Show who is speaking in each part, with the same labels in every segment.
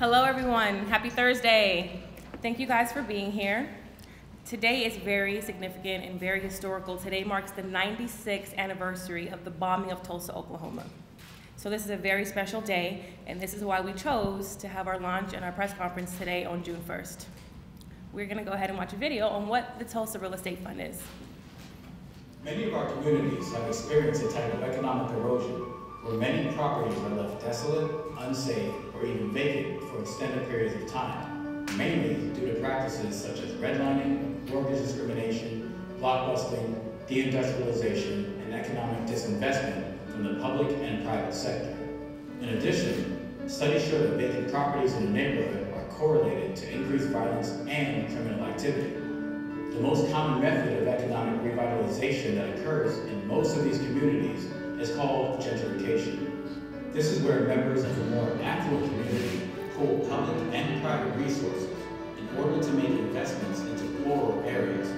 Speaker 1: Hello everyone, happy Thursday. Thank you guys for being here. Today is very significant and very historical. Today marks the 96th anniversary of the bombing of Tulsa, Oklahoma. So this is a very special day, and this is why we chose to have our launch and our press conference today on June 1st. We're gonna go ahead and watch a video on what the Tulsa Real Estate Fund is.
Speaker 2: Many of our communities have experienced a type of economic erosion where many properties are left desolate, unsafe, or even vacant for extended periods of time, mainly due to practices such as redlining, mortgage discrimination, blockbusting, deindustrialization, and economic disinvestment from the public and private sector. In addition, studies show that vacant properties in a neighborhood are correlated to increased violence and criminal activity. The most common method of economic revitalization that occurs in most of these communities is called gentrification. This is where members of a more affluent community pool public and private resources in order to make investments into poorer areas,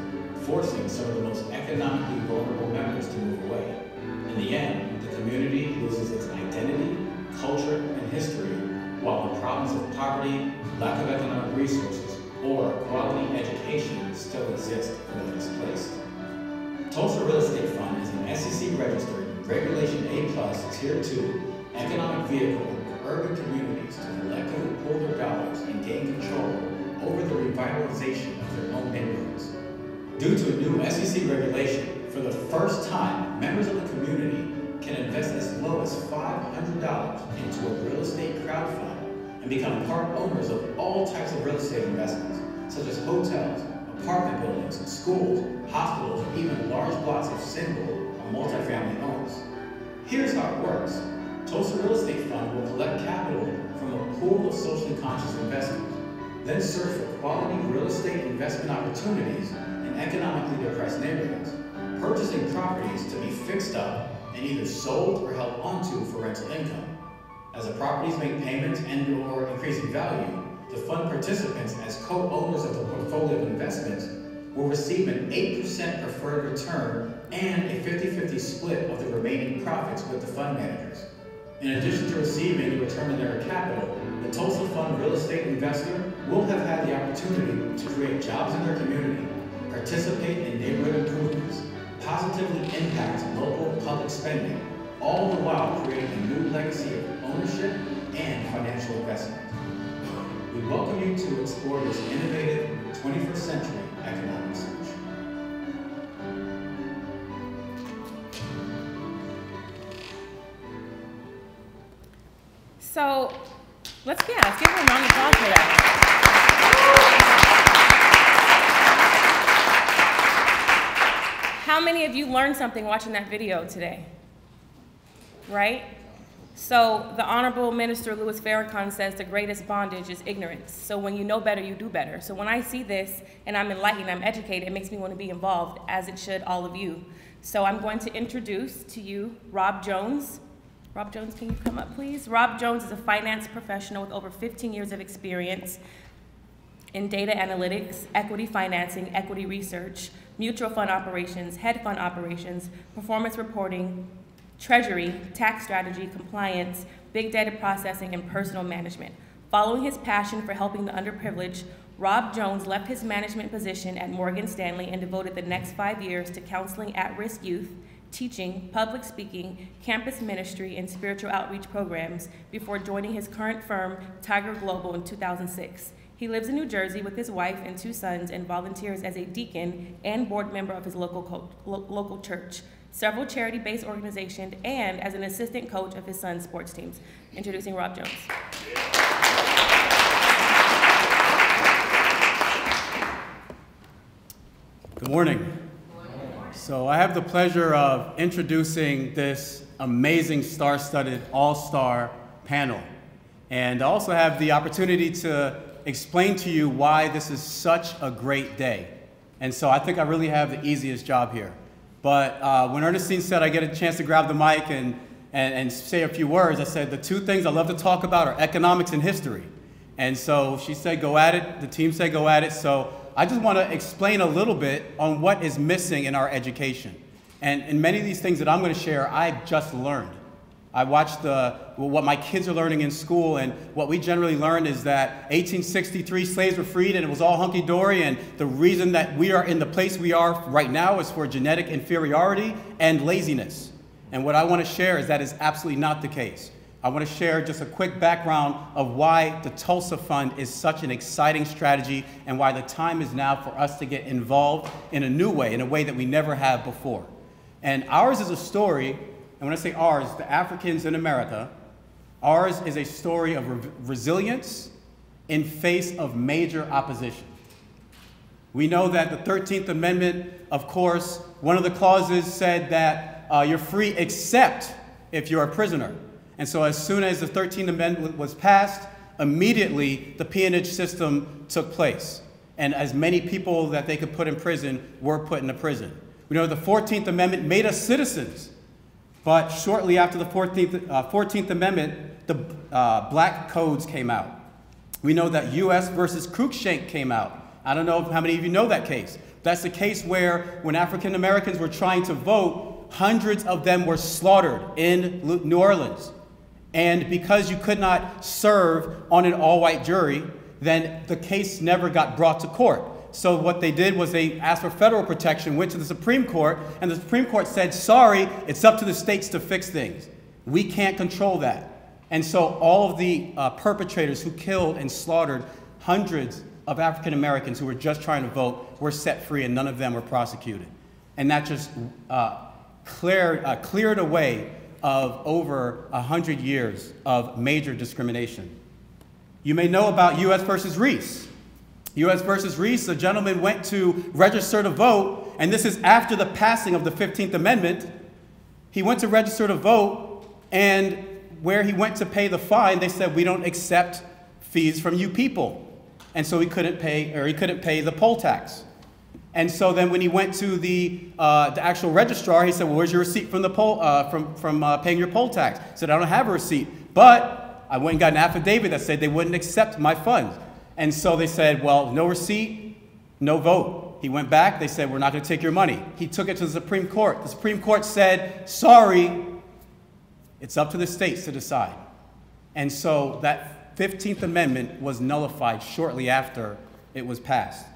Speaker 2: forcing some of the most economically vulnerable members to move away. In the end, the community loses its identity, culture, and history, while the problems of poverty, lack of economic resources, or quality education still exist for the displaced. Tulsa Real Estate Fund is an SEC-registered, Regulation A+ Tier 2 economic vehicle for urban communities to collectively pool their dollars and gain control over the revitalization of their own neighborhoods. Due to a new SEC regulation, for the first time, members of the community can invest as low as $500 into a real estate crowd fund and become part owners of all types of real estate investments, such as hotels, apartment buildings, schools, hospitals, or even large blocks of single or multifamily homes. Here's how it works. Tulsa Real Estate Fund will collect capital from a pool of socially conscious investors, then search for quality real estate investment opportunities in economically depressed neighborhoods, purchasing properties to be fixed up and either sold or held onto for rental income. As the properties make payments and/or increase in value, the fund participants as co-owners of the portfolio of investments will receive an 8% preferred return and a 50-50 split of the remaining profits with the fund managers. In addition to receiving a return on their capital, the Tulsa Fund real estate investor will have had the opportunity to create jobs in their community, participate in neighborhood improvements, positively impact local public spending, all the while creating a new legacy of ownership and financial investment. We welcome you to explore this innovative 21st century economic solution.
Speaker 1: So let's give him a round of applause for that. How many of you learned something watching that video today? Right? So the Honorable Minister Louis Farrakhan says the greatest bondage is ignorance. So when you know better, you do better. So when I see this and I'm enlightened, I'm educated, it makes me want to be involved, as it should all of you. So I'm going to introduce to you Rob Jones. Rob Jones, can you come up, please? Rob Jones is a finance professional with over 15 years of experience in data analytics, equity financing, equity research, mutual fund operations, hedge fund operations, performance reporting, treasury, tax strategy, compliance, big data processing, and personal management. Following his passion for helping the underprivileged, Rob Jones left his management position at Morgan Stanley and devoted the next 5 years to counseling at-risk youth, teaching, public speaking, campus ministry, and spiritual outreach programs before joining his current firm, Tiger Global, in 2006. He lives in New Jersey with his wife and 2 sons and volunteers as a deacon and board member of his local church, several charity-based organizations, and as an assistant coach of his son's sports teams. Introducing Rob Jones.
Speaker 3: Good morning. So I have the pleasure of introducing this amazing star-studded all-star panel. And I also have the opportunity to explain to you why this is such a great day. And so I think I really have the easiest job here. But when Ernestine said I get a chance to grab the mic and say a few words, I said the 2 things I love to talk about are economics and history. And so she said go at it, the team said go at it. So I just want to explain a little bit on what is missing in our education. And many of these things that I'm going to share, I've just learned. I watched what my kids are learning in school, and what we generally learn is that 1863 slaves were freed and it was all hunky-dory, and the reason that we are in the place we are right now is for genetic inferiority and laziness. And what I want to share is that is absolutely not the case. I want to share just a quick background of why the Tulsa Fund is such an exciting strategy and why the time is now for us to get involved in a new way, in a way that we never have before. And ours is a story. And when I say ours, the Africans in America, ours is a story of resilience in face of major opposition. We know that the 13th Amendment, of course, one of the clauses said that you're free except if you're a prisoner. And so as soon as the 13th Amendment was passed, immediately the peonage system took place. And as many people that they could put in prison were put into prison. We know the 14th Amendment made us citizens. But shortly after the 14th Amendment, the black codes came out. We know that U.S. versus Cruikshank came out. I don't know how many of you know that case. That's the case where when African Americans were trying to vote, hundreds of them were slaughtered in New Orleans. And because you could not serve on an all-white jury, then the case never got brought to court. So what they did was they asked for federal protection, went to the Supreme Court, and the Supreme Court said, sorry, it's up to the states to fix things. We can't control that. And so all of the perpetrators who killed and slaughtered hundreds of African Americans who were just trying to vote were set free, and none of them were prosecuted. And that just cleared a way of over 100 years of major discrimination. You may know about U.S. versus Reese. U.S. versus Reese, a gentleman went to register to vote, and this is after the passing of the 15th Amendment. He went to register to vote, and where he went to pay the fine, they said, we don't accept fees from you people. And so he couldn't pay the poll tax. And so then when he went to the actual registrar, he said, well, where's your receipt from the from paying your poll tax? He said, I don't have a receipt, but I went and got an affidavit that said they wouldn't accept my funds. And so they said, well, no receipt, no vote. He went back. They said, we're not going to take your money. He took it to the Supreme Court. The Supreme Court said, sorry, it's up to the states to decide. And so that 15th Amendment was nullified shortly after it was passed.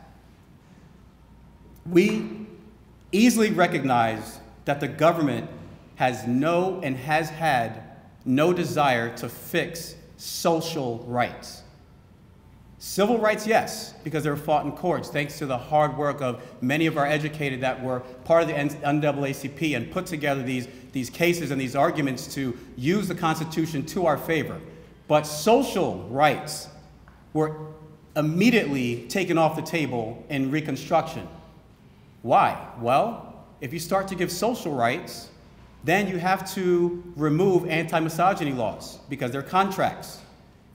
Speaker 3: We easily recognize that the government has had no desire to fix social rights. Civil rights, yes, because they were fought in courts, thanks to the hard work of many of our educated that were part of the NAACP and put together these cases and these arguments to use the Constitution to our favor. But social rights were immediately taken off the table in Reconstruction. Why? Well, if you start to give social rights, then you have to remove anti-misogyny laws because they're contracts.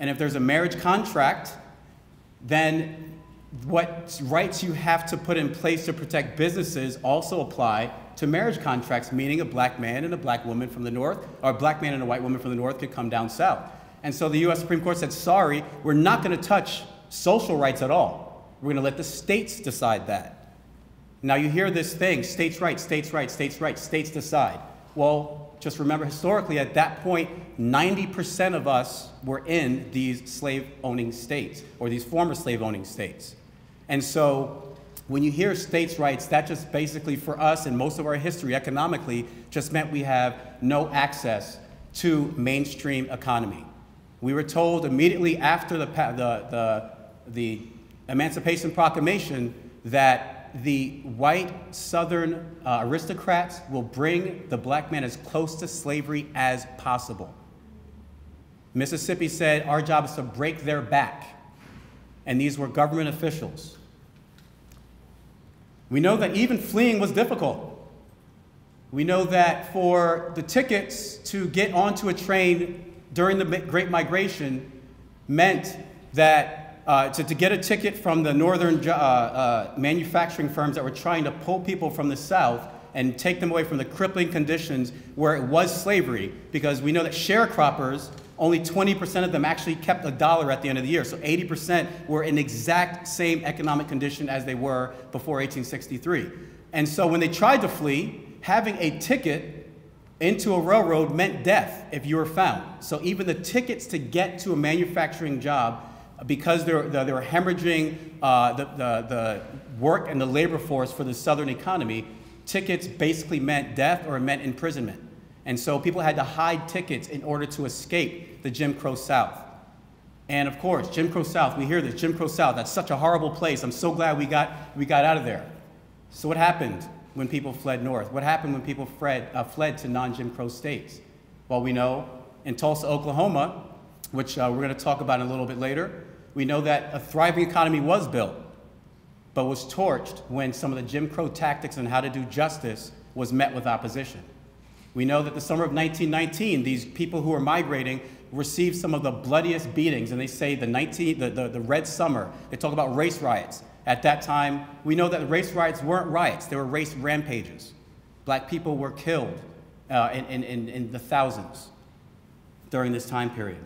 Speaker 3: And if there's a marriage contract, then what rights you have to put in place to protect businesses also apply to marriage contracts, meaning a black man and a black woman from the north, or a black man and a white woman from the north could come down south. And so the U.S. Supreme Court said, sorry, we're not going to touch social rights at all. We're going to let the states decide that. Now you hear this thing, states' rights, states' rights, states' rights, states decide. Well, just remember historically at that point, 90% of us were in these slave-owning states, or these former slave-owning states. And so when you hear states' rights, that just basically for us and most of our history economically just meant we have no access to mainstream economy. We were told immediately after the Emancipation Proclamation that the white Southern aristocrats will bring the black man as close to slavery as possible. Mississippi said, our job is to break their back. And these were government officials. We know that even fleeing was difficult. We know that for the tickets to get onto a train during the Great Migration meant that to get a ticket from the northern manufacturing firms that were trying to pull people from the South and take them away from the crippling conditions where it was slavery, because we know that sharecroppers, only 20% of them actually kept $1 at the end of the year. So 80% were in exact same economic condition as they were before 1863. And so when they tried to flee, having a ticket into a railroad meant death if you were found. So even the tickets to get to a manufacturing job, because they were hemorrhaging the work and the labor force for the Southern economy, tickets basically meant death or it meant imprisonment. And so people had to hide tickets in order to escape the Jim Crow South. And of course, Jim Crow South, we hear this, Jim Crow South, that's such a horrible place. I'm so glad we got out of there. So what happened when people fled north? What happened when people fled to non-Jim Crow states? Well, we know in Tulsa, Oklahoma, which we're going to talk about in a little bit later, we know that a thriving economy was built, but was torched when some of the Jim Crow tactics on how to do justice was met with opposition. We know that the summer of 1919, these people who were migrating received some of the bloodiest beatings, and they say the Red Summer, they talk about race riots. At that time, we know that the race riots weren't riots, they were race rampages. Black people were killed in the thousands during this time period.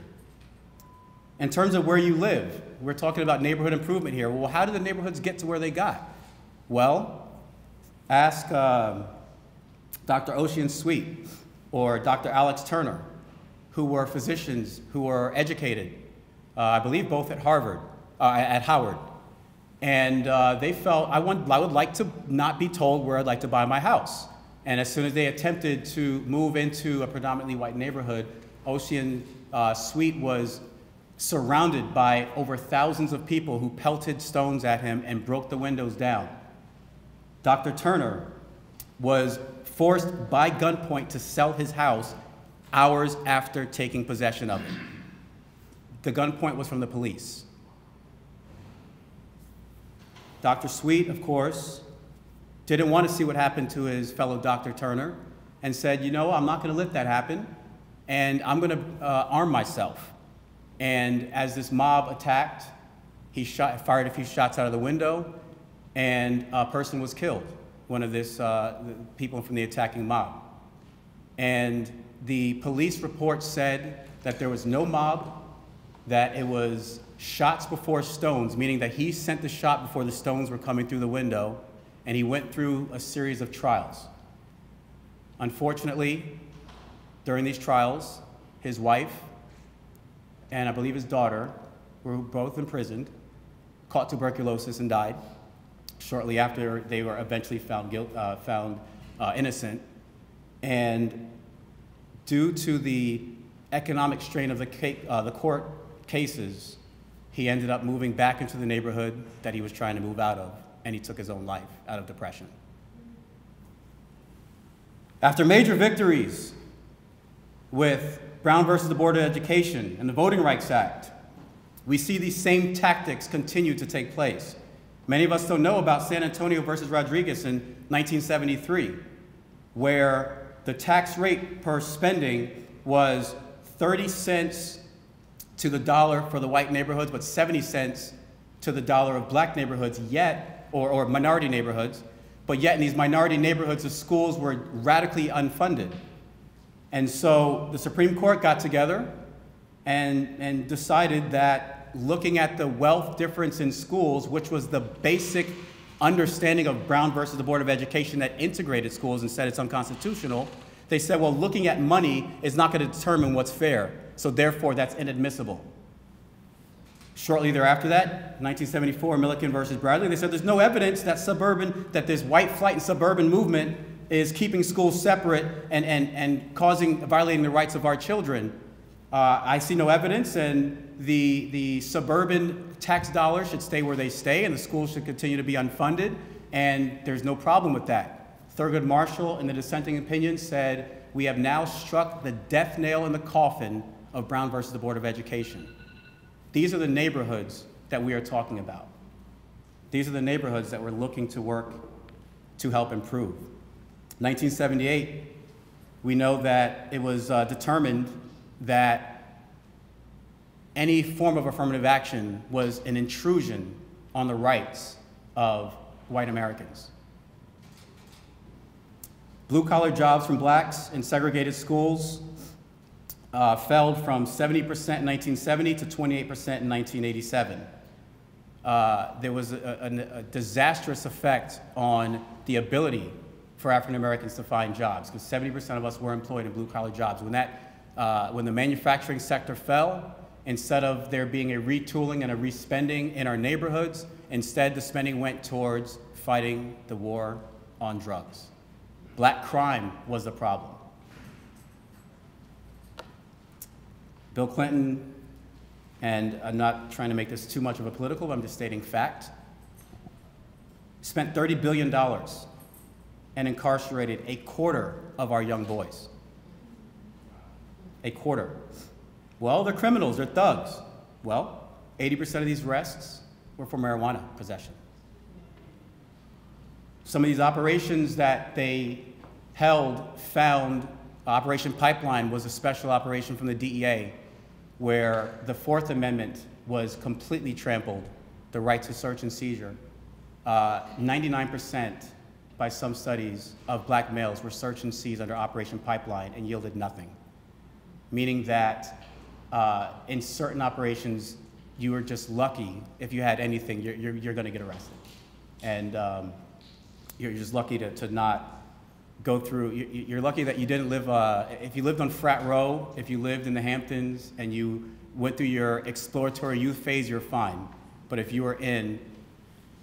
Speaker 3: In terms of where you live, we're talking about neighborhood improvement here. Well, how did the neighborhoods get to where they got? Well, ask Dr. Ocean Sweet or Dr. Alex Turner, who were physicians who were educated, I believe both at Howard. And they felt, I would like to not be told where I'd like to buy my house. And as soon as they attempted to move into a predominantly white neighborhood, Ocean Sweet was surrounded by over thousands of people who pelted stones at him and broke the windows down. Dr. Turner was forced by gunpoint to sell his house hours after taking possession of it. The gunpoint was from the police. Dr. Sweet, of course, didn't want to see what happened to his fellow Dr. Turner and said, you know, I'm not going to let that happen, and I'm going to arm myself. And as this mob attacked, he fired a few shots out of the window, and a person was killed, one of the people from the attacking mob. And the police report said that there was no mob, that it was shots before stones, meaning that he sent the shot before the stones were coming through the window, and he went through a series of trials. Unfortunately, during these trials, his wife and I believe his daughter were both imprisoned, caught tuberculosis, and died shortly after they were eventually found innocent. And due to the economic strain of the court cases, he ended up moving back into the neighborhood that he was trying to move out of, and he took his own life out of depression. After major victories with Brown versus the Board of Education and the Voting Rights Act, we see these same tactics continue to take place. Many of us don't know about San Antonio versus Rodriguez in 1973, where the tax rate per spending was 30 cents to the dollar for the white neighborhoods, but 70 cents to the dollar of black neighborhoods, yet, or minority neighborhoods, but yet in these minority neighborhoods, the schools were radically unfunded. And so the Supreme Court got together and decided that looking at the wealth difference in schools, which was the basic understanding of Brown versus the Board of Education that integrated schools and said it's unconstitutional, they said, well, looking at money is not going to determine what's fair, so therefore that's inadmissible. Shortly thereafter that, 1974, Milliken versus Bradley, they said there's no evidence that this white flight and suburban movement is keeping schools separate and violating the rights of our children. I see no evidence, and the suburban tax dollars should stay where they stay, and the schools should continue to be unfunded, and there's no problem with that. Thurgood Marshall, in the dissenting opinion, said, we have now struck the death nail in the coffin of Brown versus the Board of Education. These are the neighborhoods that we are talking about. These are the neighborhoods that we're looking to work to help improve. 1978, we know that it was determined that any form of affirmative action was an intrusion on the rights of white Americans. Blue-collar jobs from blacks in segregated schools fell from 70% in 1970 to 28% in 1987. There was a disastrous effect on the ability for African Americans to find jobs, because 70% of us were employed in blue-collar jobs. When the manufacturing sector fell, instead of there being a retooling and a respending in our neighborhoods, instead the spending went towards fighting the war on drugs. Black crime was the problem. Bill Clinton, and I'm not trying to make this too much of a political, I'm just stating fact, spent $30 billion and incarcerated a quarter of our young boys. A quarter. Well, they're criminals, they're thugs. Well, 80% of these arrests were for marijuana possession. Some of these operations that they held found, Operation Pipeline was a special operation from the DEA where the Fourth Amendment was completely trampled, the right to search and seizure. 99% by some studies of black males were searched and seized under Operation Pipeline and yielded nothing. Meaning that in certain operations, you were just lucky if you had anything, you're gonna get arrested. And you're just lucky to not go through, you're lucky that you didn't live, if you lived on Frat Row, if you lived in the Hamptons and you went through your exploratory youth phase, you're fine. But if you were in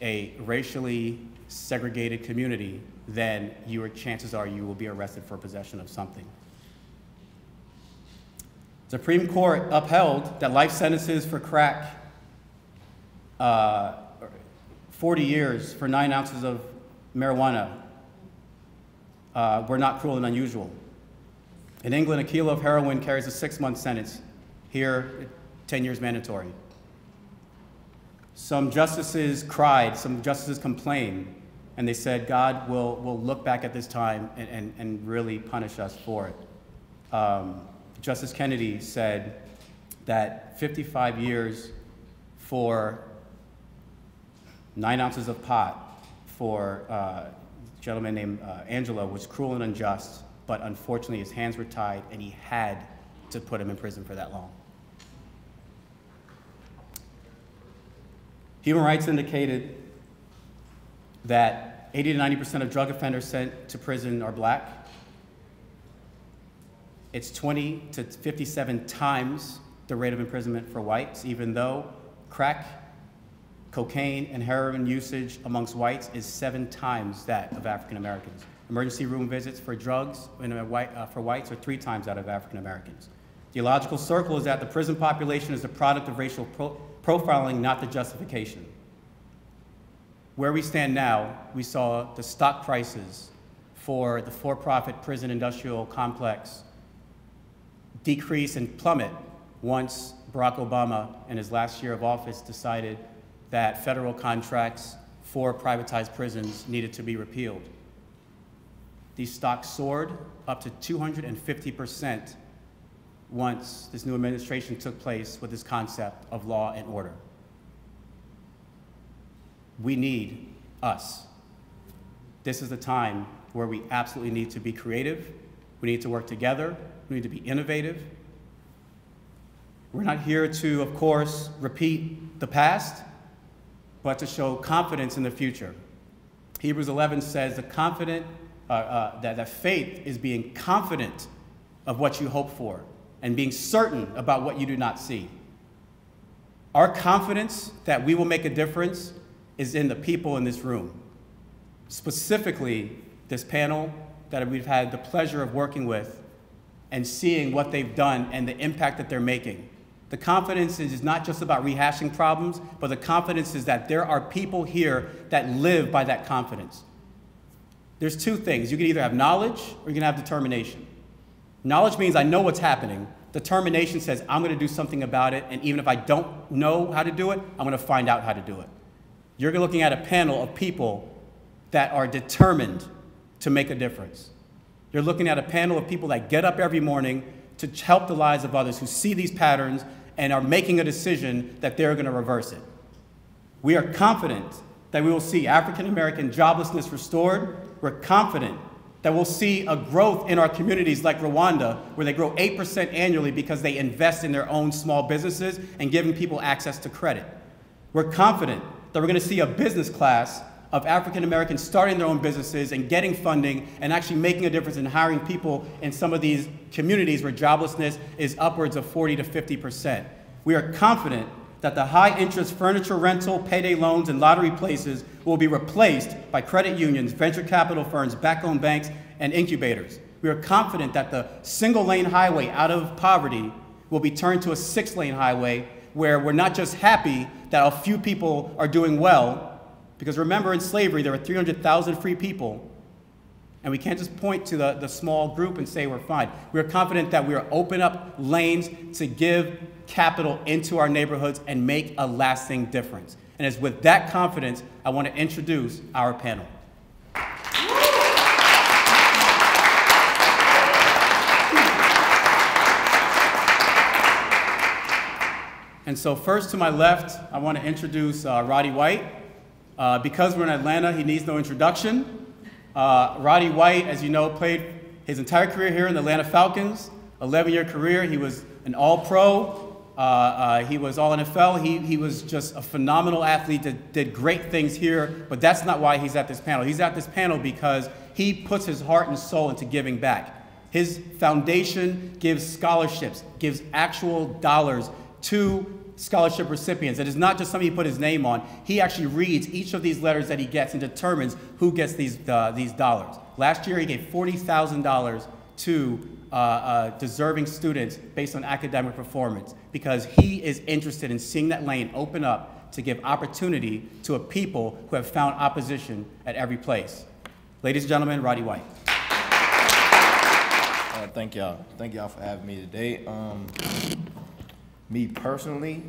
Speaker 3: a racially segregated community, then chances are you will be arrested for possession of something. The Supreme Court upheld that life sentences for crack, 40 years for 9 ounces of marijuana, were not cruel and unusual. In England, a kilo of heroin carries a 6-month sentence. Here, 10 years mandatory. Some justices cried, some justices complained, and they said, God will look back at this time and really punish us for it. Justice Kennedy said that 55 years for 9 ounces of pot for a gentleman named Angelo was cruel and unjust, but unfortunately his hands were tied and he had to put him in prison for that long. Human Rights indicated that 80 to 90% of drug offenders sent to prison are black. It's 20 to 57 times the rate of imprisonment for whites, even though crack, cocaine, and heroin usage amongst whites is 7 times that of African Americans. Emergency room visits for drugs for whites are 3 times that of African Americans. The illogical circle is that the prison population is the product of racial profiling, not the justification. Where we stand now, we saw the stock prices for the for-profit prison industrial complex decrease and plummet once Barack Obama, in his last year of office, decided that federal contracts for privatized prisons needed to be repealed. These stocks soared up to 250% once this new administration took place with this concept of law and order. We need us. This is the time where we absolutely need to be creative. We need to work together. We need to be innovative. We're not here to, of course, repeat the past, but to show confidence in the future. Hebrews 11 says that faith is being confident of what you hope for and being certain about what you do not see. Our confidence that we will make a difference is in the people in this room. Specifically, this panel that we've had the pleasure of working with and seeing what they've done and the impact that they're making. The confidence is not just about rehashing problems, but the confidence is that there are people here that live by that confidence. There's 2 things. You can either have knowledge or you can have determination. Knowledge means I know what's happening. Determination says I'm going to do something about it, and even if I don't know how to do it, I'm going to find out how to do it. You're looking at a panel of people that are determined to make a difference. You're looking at a panel of people that get up every morning to help the lives of others, who see these patterns and are making a decision that they're going to reverse it. We are confident that we will see African American joblessness restored. We're confident that we'll see a growth in our communities like Rwanda, where they grow 8% annually because they invest in their own small businesses and giving people access to credit. We're confident that we're going to see a business class of African Americans starting their own businesses and getting funding and actually making a difference in hiring people in some of these communities where joblessness is upwards of 40 to 50%. We are confident that the high-interest furniture rental, payday loans, and lottery places will be replaced by credit unions, venture capital firms, back-owned banks, and incubators. We are confident that the single-lane highway out of poverty will be turned to a 6-lane highway where we're not just happy that a few people are doing well, because remember, in slavery, there were 300,000 free people, and we can't just point to the small group and say we're fine. We're confident that we are open up lanes to give capital into our neighborhoods and make a lasting difference. And it's with that confidence, I want to introduce our panel. And so first to my left, I want to introduce Roddy White. Because we're in Atlanta, he needs no introduction. Roddy White, as you know, played his entire career here in the Atlanta Falcons, 11-year career. He was an All-Pro. He was All-NFL. He was just a phenomenal athlete that did great things here, but that's not why he's at this panel. He's at this panel because he puts his heart and soul into giving back. His foundation gives scholarships, gives actual dollars to scholarship recipients. It is not just something he put his name on. He actually reads each of these letters that he gets and determines who gets these dollars. Last year, he gave $40,000 to deserving students based on academic performance because he is interested in seeing that lane open up to give opportunity to a people who have found opposition at every place. Ladies and gentlemen, Roddy White.
Speaker 4: Thank y'all. Thank y'all for having me today. Me personally,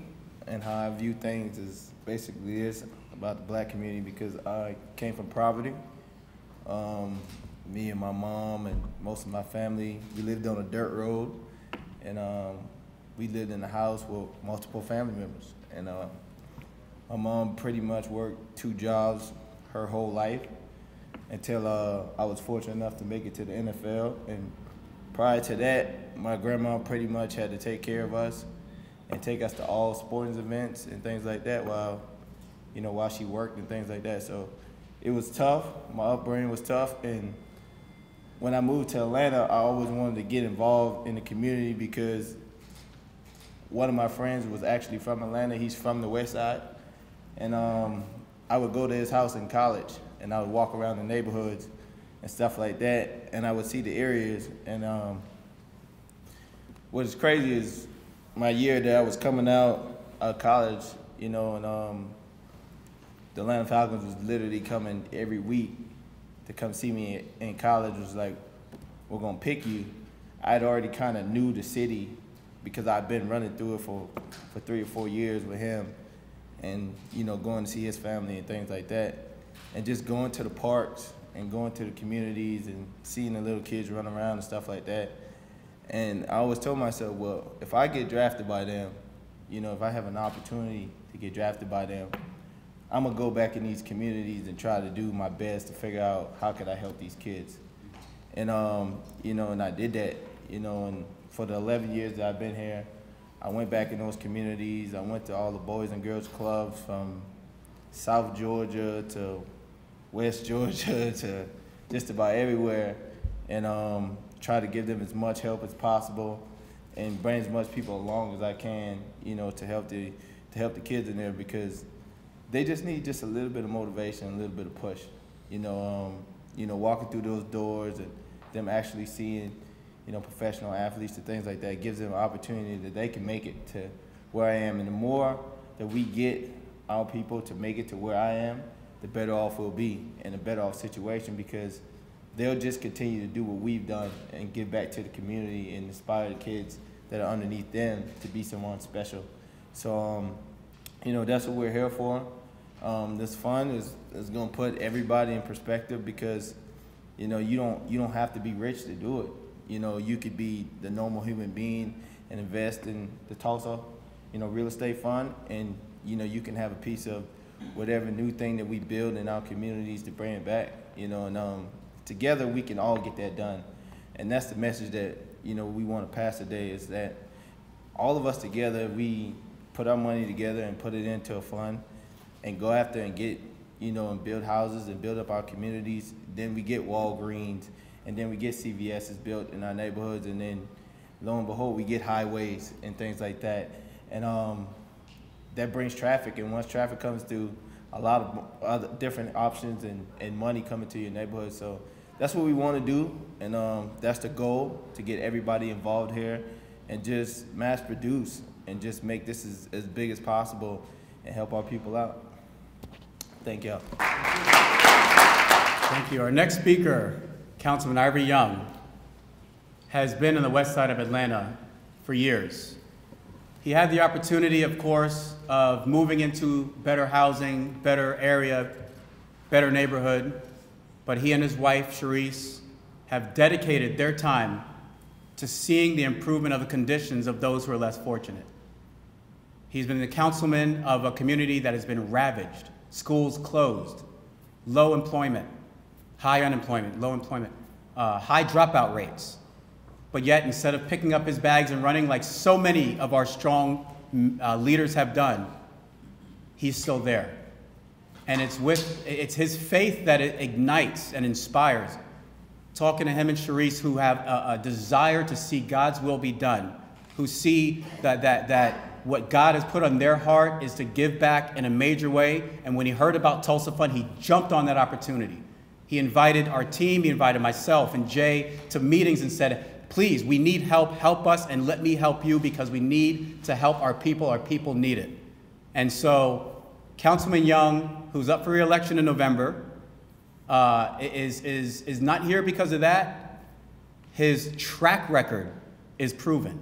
Speaker 4: and how I view things is basically this about the black community because I came from poverty. Me and my mom and most of my family, we lived on a dirt road, and we lived in a house with multiple family members. And my mom pretty much worked 2 jobs her whole life until I was fortunate enough to make it to the NFL. And prior to that, my grandma pretty much had to take care of us and take us to all sporting events and things like that while she worked and things like that. So it was tough. My upbringing was tough. And when I moved to Atlanta, I always wanted to get involved in the community because one of my friends was actually from Atlanta. He's from the West Side. And I would go to his house in college, and I would walk around the neighborhoods and stuff like that, and I would see the areas. And what is crazy is my year that I was coming out of college, and the Atlanta Falcons was literally coming every week to come see me in college. It was like, we're gonna pick you. I'd already kind of knew the city because I'd been running through it for 3 or 4 years with him, and going to see his family and things like that, and just going to the parks and going to the communities and seeing the little kids run around and stuff like that. And I always told myself, well, if I get drafted by them, if I have an opportunity to get drafted by them, I'm gonna go back in these communities and try to do my best to figure out how could I help these kids. And, and I did that, and for the 11 years that I've been here, I went back in those communities. I went to all the Boys and Girls Clubs from South Georgia to West Georgia to just about everywhere, and try to give them as much help as possible and bring as much people along as I can, to help the kids in there because they just need just a little bit of motivation, a little bit of push, walking through those doors and them actually seeing, professional athletes and things like that gives them an opportunity that they can make it to where I am. And the more that we get our people to make it to where I am, the better off we'll be and a better off situation because they'll just continue to do what we've done and give back to the community and inspire the kids that are underneath them to be someone special. So, that's what we're here for. This fund is going to put everybody in perspective because, you don't have to be rich to do it. You could be the normal human being and invest in the Tulsa, real estate fund, and, you can have a piece of whatever new thing that we build in our communities to bring it back, and together we can all get that done. And that's the message that, we want to pass today is that all of us together, we put our money together and put it into a fund and go after and get you know, and build houses and build up our communities. Then we get Walgreens, and then we get CVS's built in our neighborhoods, and then lo and behold, we get highways and things like that. And that brings traffic, and once traffic comes through, a lot of other different options and money coming to your neighborhood. So that's what we want to do, and that's the goal, to get everybody involved here and just mass produce and just make this as big as possible and help our people out. Thank y'all.
Speaker 3: Thank you. Our next speaker, Councilman Ivory Young, has been on the west side of Atlanta for years. He had the opportunity, of course, of moving into better housing, better area, better neighborhood, but he and his wife, Sharice, have dedicated their time to seeing the improvement of the conditions of those who are less fortunate. He's been the councilman of a community that has been ravaged, schools closed, low employment, high unemployment, low employment, high dropout rates. But yet, instead of picking up his bags and running like so many of our strong leaders have done, he's still there. And it's his faith that it ignites and inspires. Talking to him and Sharice, who have a desire to see God's will be done, who see that what God has put on their heart is to give back in a major way. And when he heard about Tulsa Fund, he jumped on that opportunity. He invited our team, he invited myself and Jay to meetings and said, please, we need help, help us and let me help you, because we need to help our people need it. And so Councilman Young, who's up for re-election in November, is not here because of that. His track record is proven.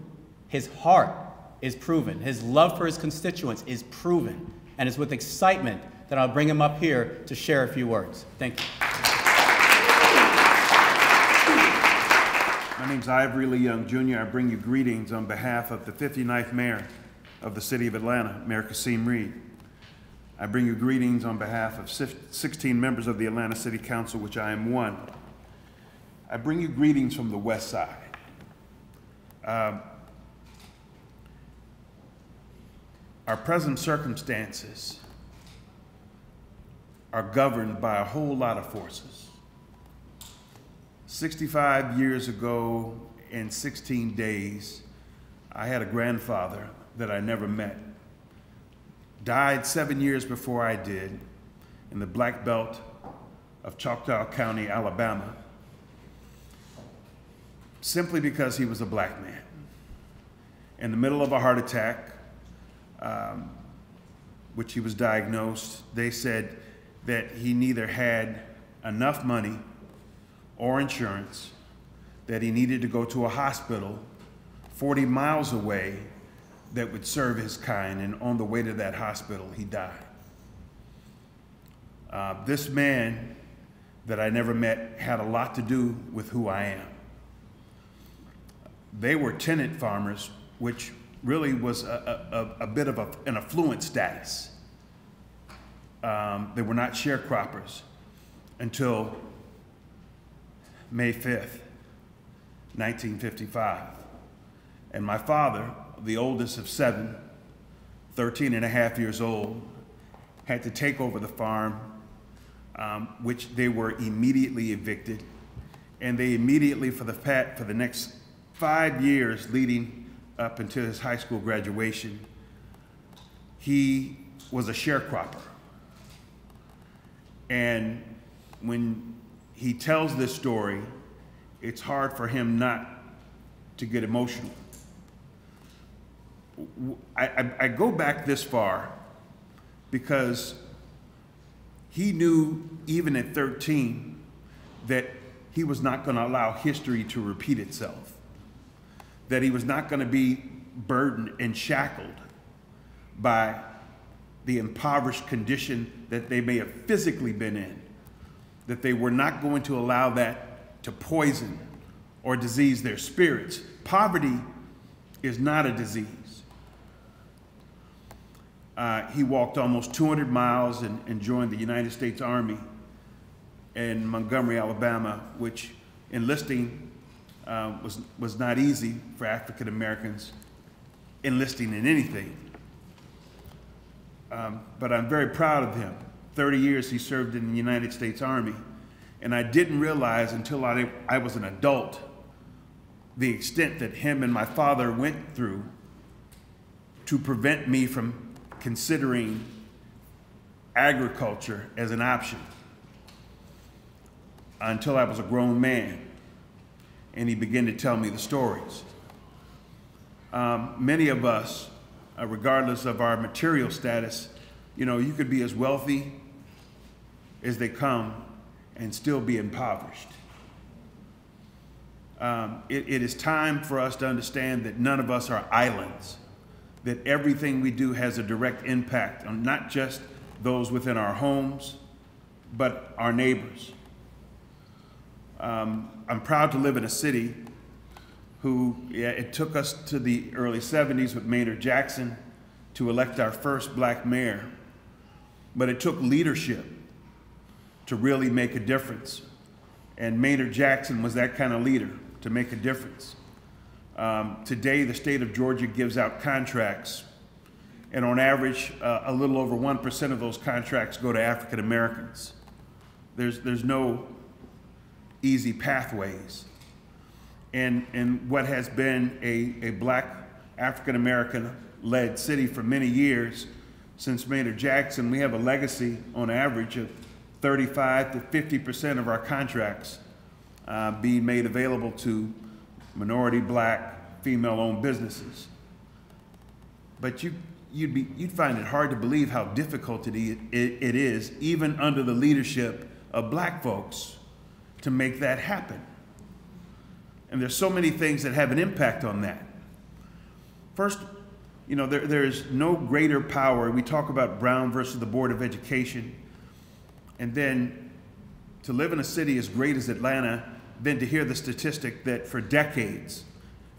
Speaker 3: His heart is proven. His love for his constituents is proven. And it's with excitement that I'll bring him up here to share a few words. Thank you.
Speaker 5: My name's Ivory Lee Young, Jr. I bring you greetings on behalf of the 59th Mayor of the City of Atlanta, Mayor Kasim Reed. I bring you greetings on behalf of 16 members of the Atlanta City Council, which I am one. I bring you greetings from the West Side. Our present circumstances are governed by a whole lot of forces. 65 years ago, in 16 days, I had a grandfather that I never met. Died 7 years before I did in the Black Belt of Choctaw County, Alabama, simply because he was a black man. In the middle of a heart attack, which he was diagnosed, they said that he neither had enough money or insurance, that he needed to go to a hospital 40 miles away that would serve his kind, and on the way to that hospital, he died. This man that I never met had a lot to do with who I am. They were tenant farmers, which really was a bit of an affluent status. They were not sharecroppers until May 5th, 1955. And my father, the oldest of 7, 13 and a half years old, had to take over the farm, which they were immediately evicted. And they immediately, for the next 5 years leading up until his high school graduation, he was a sharecropper. And when he tells this story, it's hard for him not to get emotional. I go back this far because he knew, even at 13, that he was not going to allow history to repeat itself, that he was not going to be burdened and shackled by the impoverished condition that they may have physically been in, that they were not going to allow that to poison or disease their spirits. Poverty is not a disease. He walked almost 200 miles and joined the United States Army in Montgomery, Alabama, which enlisting was not easy for African Americans enlisting in anything. But I'm very proud of him 30 years he served in the United States Army. And I didn't realize until I was an adult the extent that him and my father went through to prevent me from considering agriculture as an option until I was a grown man, and he began to tell me the stories. Many of us, regardless of our material status, you could be as wealthy as they come and still be impoverished. It is time for us to understand that none of us are islands, that everything we do has a direct impact on not just those within our homes, but our neighbors. I'm proud to live in a city it took us to the early 70s with Maynard Jackson to elect our first black mayor, but it took leadership to really make a difference. And Maynard Jackson was that kind of leader to make a difference. Today, the state of Georgia gives out contracts, and on average, a little over 1% of those contracts go to African Americans. There's no easy pathways. And what has been a black African American led city for many years, since Maynard Jackson, we have a legacy on average of 35 to 50% of our contracts being made available to minority, black, female-owned businesses. But you'd find it hard to believe how difficult it is, even under the leadership of black folks, to make that happen. And there's so many things that have an impact on that. First, there's no greater power. We talk about Brown versus the Board of Education. And then to live in a city as great as Atlanta, then to hear the statistic that for decades,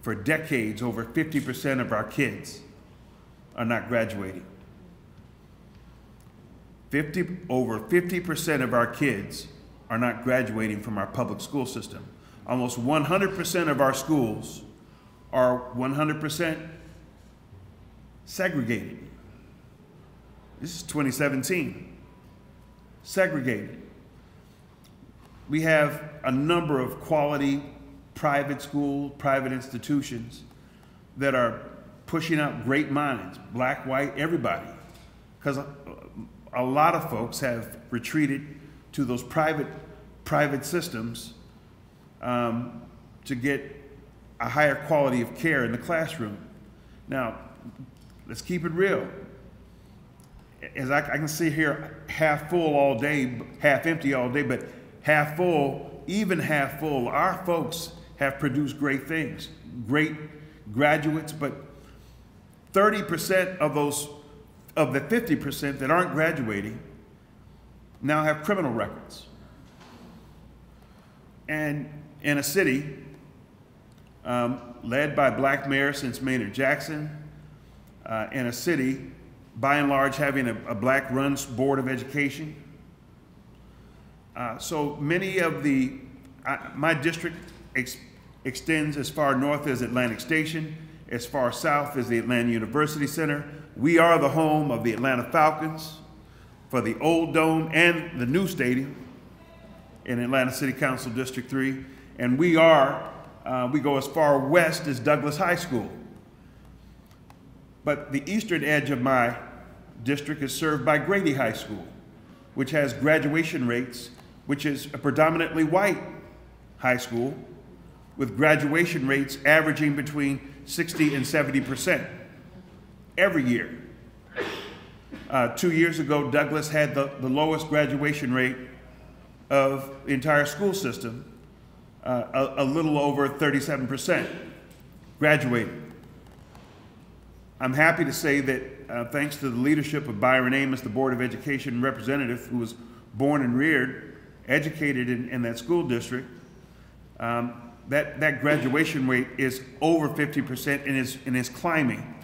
Speaker 5: over 50% of our kids are not graduating. Over 50% of our kids are not graduating from our public school system. Almost 100% of our schools are 100% segregated. This is 2017. Segregated. We have a number of quality private institutions that are pushing out great minds, black, white, everybody. Because a lot of folks have retreated to those private systems to get a higher quality of care in the classroom. Now, let's keep it real. As I can sit here half full all day, half empty all day, but half full, even half full, our folks have produced great things, great graduates, but 30% of the 50% that aren't graduating now have criminal records. And in a city led by black mayor since Maynard Jackson, in a city by and large having a black-run board of education. So many of my district extends as far north as Atlantic Station, as far south as the Atlanta University Center. We are the home of the Atlanta Falcons for the old dome and the new stadium in Atlanta City Council District 3. And we go as far west as Douglas High School. But the eastern edge of my district is served by Grady High School, which has graduation rates, which is a predominantly white high school, with graduation rates averaging between 60 and 70% every year. 2 years ago, Douglas had the lowest graduation rate of the entire school system, a little over 37% graduated. I'm happy to say that thanks to the leadership of Byron Amos, the Board of Education representative, who was born and reared, educated in that school district, that graduation rate is over 50% and is climbing,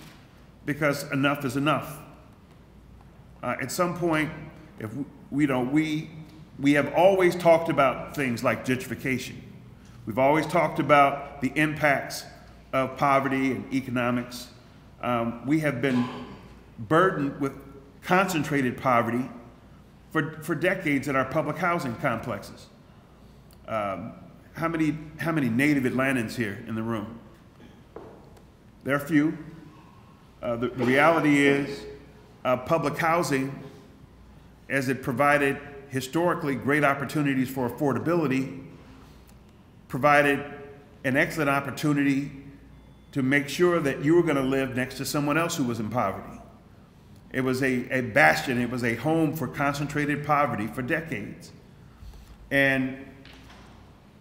Speaker 5: because enough is enough. At some point, if we have always talked about things like gentrification. We've always talked about the impacts of poverty and economics. We have been burdened with concentrated poverty for decades in our public housing complexes. How many native Atlantans here in the room? There are few. The reality is public housing, as it provided historically great opportunities for affordability, provided an excellent opportunity to make sure that you were going to live next to someone else who was in poverty. It was a bastion, it was a home for concentrated poverty for decades. And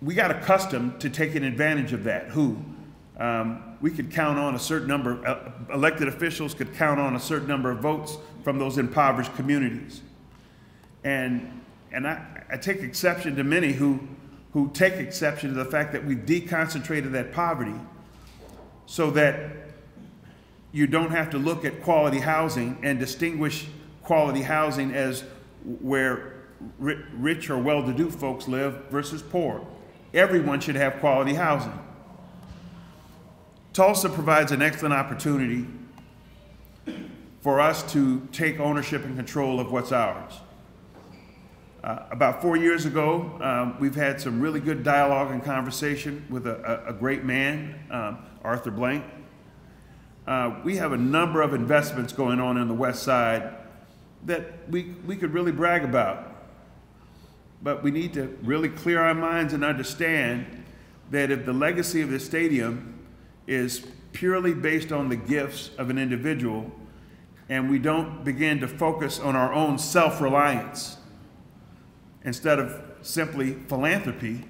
Speaker 5: we got accustomed to taking advantage of that. We could count on a certain number, elected officials could count on a certain number of votes from those impoverished communities. And I take exception to many who take exception to the fact that we've deconcentrated that poverty so that you don't have to look at quality housing and distinguish quality housing as where rich or well-to-do folks live versus poor. Everyone should have quality housing. Tulsa provides an excellent opportunity for us to take ownership and control of what's ours. About 4 years ago, we've had some really good dialogue and conversation with a great man, Arthur Blank. We have a number of investments going on the West Side that we could really brag about. But we need to really clear our minds and understand that if the legacy of this stadium is purely based on the gifts of an individual, and we don't begin to focus on our own self-reliance instead of simply philanthropy,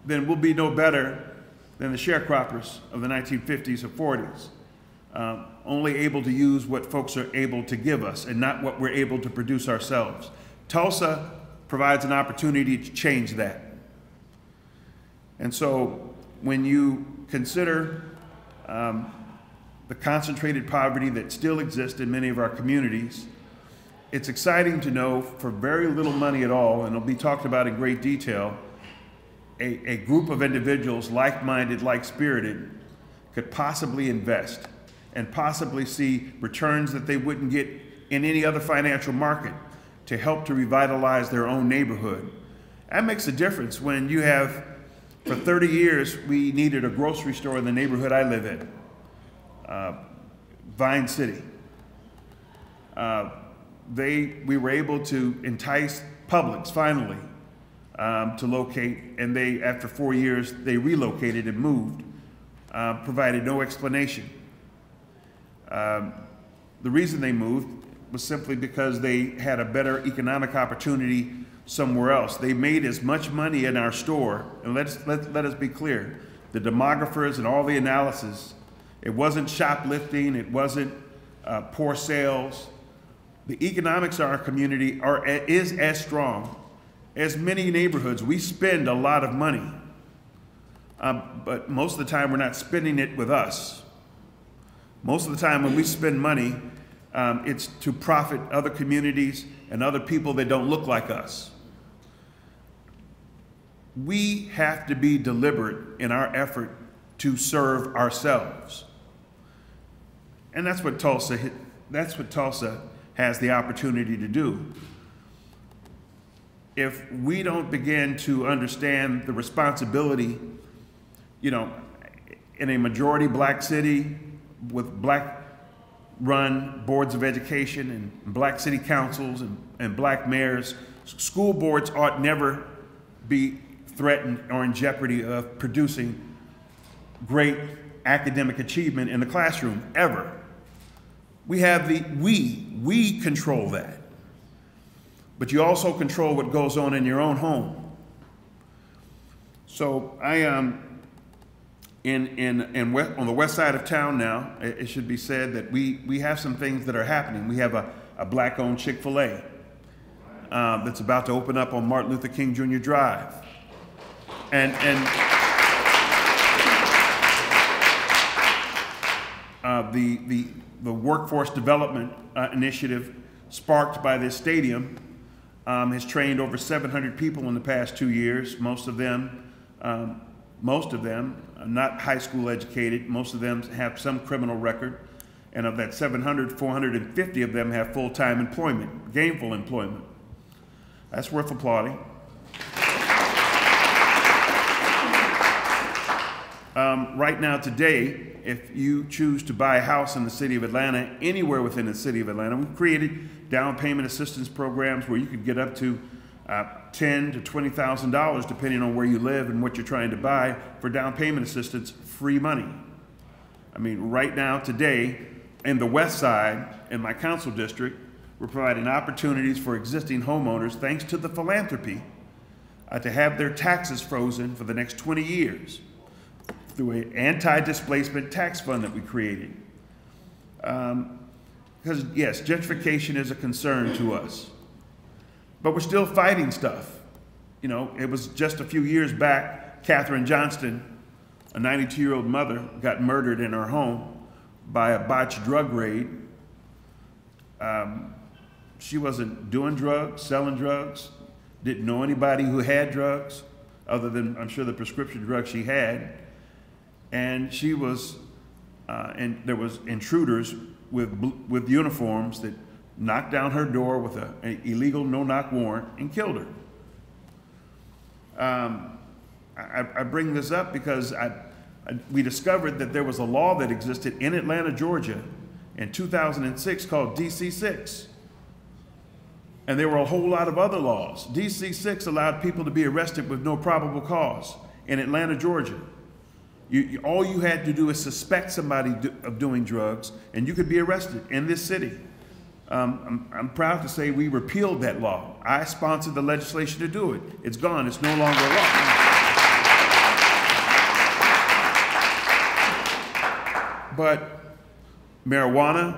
Speaker 5: then we'll be no better than the sharecroppers of the 1950s or 40s, only able to use what folks are able to give us and not what we're able to produce ourselves. Tulsa provides an opportunity to change that. And so when you consider the concentrated poverty that still exists in many of our communities, it's exciting to know for very little money at all, and it'll be talked about in great detail, a group of individuals, like-minded, like-spirited, could possibly invest and possibly see returns that they wouldn't get in any other financial market to help to revitalize their own neighborhood. That makes a difference when you have, for 30 years, we needed a grocery store in the neighborhood I live in, Vine City. We were able to entice Publix finally to locate, and they, after 4 years, they relocated and moved, provided no explanation. The reason they moved was simply because they had a better economic opportunity somewhere else. They made as much money in our store, and let us be clear, the demographers and all the analysis, it wasn't shoplifting, it wasn't poor sales. The economics of our community is as strong as many neighborhoods. We spend a lot of money, but most of the time we're not spending it with us. Most of the time when we spend money, it's to profit other communities and other people that don't look like us. We have to be deliberate in our effort to serve ourselves. And that's what Tulsa has the opportunity to do. If we don't begin to understand the responsibility, in a majority black city with black-run boards of education and black city councils and black mayors, school boards ought never be threatened or in jeopardy of producing great academic achievement in the classroom, ever. We have we control that. But you also control what goes on in your own home. So I am on the west side of town now. It should be said that we have some things that are happening. We have a black-owned Chick-fil-A that's about to open up on Martin Luther King Jr. Drive. And the workforce development initiative sparked by this stadium has trained over 700 people in the past 2 years. Most of them not high school educated. Most of them have some criminal record. And of that 700, 450 of them have full-time employment, gainful employment. That's worth applauding. Right now, today, if you choose to buy a house in the city of Atlanta, anywhere within the city of Atlanta, we've created down payment assistance programs where you could get up to $10,000 to $20,000, depending on where you live and what you're trying to buy, for down payment assistance, free money. I mean, right now, today, in the West Side, in my council district, we're providing opportunities for existing homeowners, thanks to the philanthropy, to have their taxes frozen for the next 20 years through an anti-displacement tax fund that we created. Because yes, gentrification is a concern to us, but we're still fighting stuff. You know, it was just a few years back, Katherine Johnston, a 92-year-old mother, got murdered in her home by a botched drug raid. She wasn't doing drugs, selling drugs, didn't know anybody who had drugs, other than, I'm sure, the prescription drugs she had. And she was, and there was intruders with uniforms that knocked down her door with an illegal no-knock warrant and killed her. I bring this up because we discovered that there was a law that existed in Atlanta, Georgia in 2006 called DC-6. And there were a whole lot of other laws. DC-6 allowed people to be arrested with no probable cause in Atlanta, Georgia. All you had to do is suspect somebody of doing drugs, and you could be arrested in this city. I'm proud to say we repealed that law. I sponsored the legislation to do it. It's gone. It's no longer a law. But marijuana,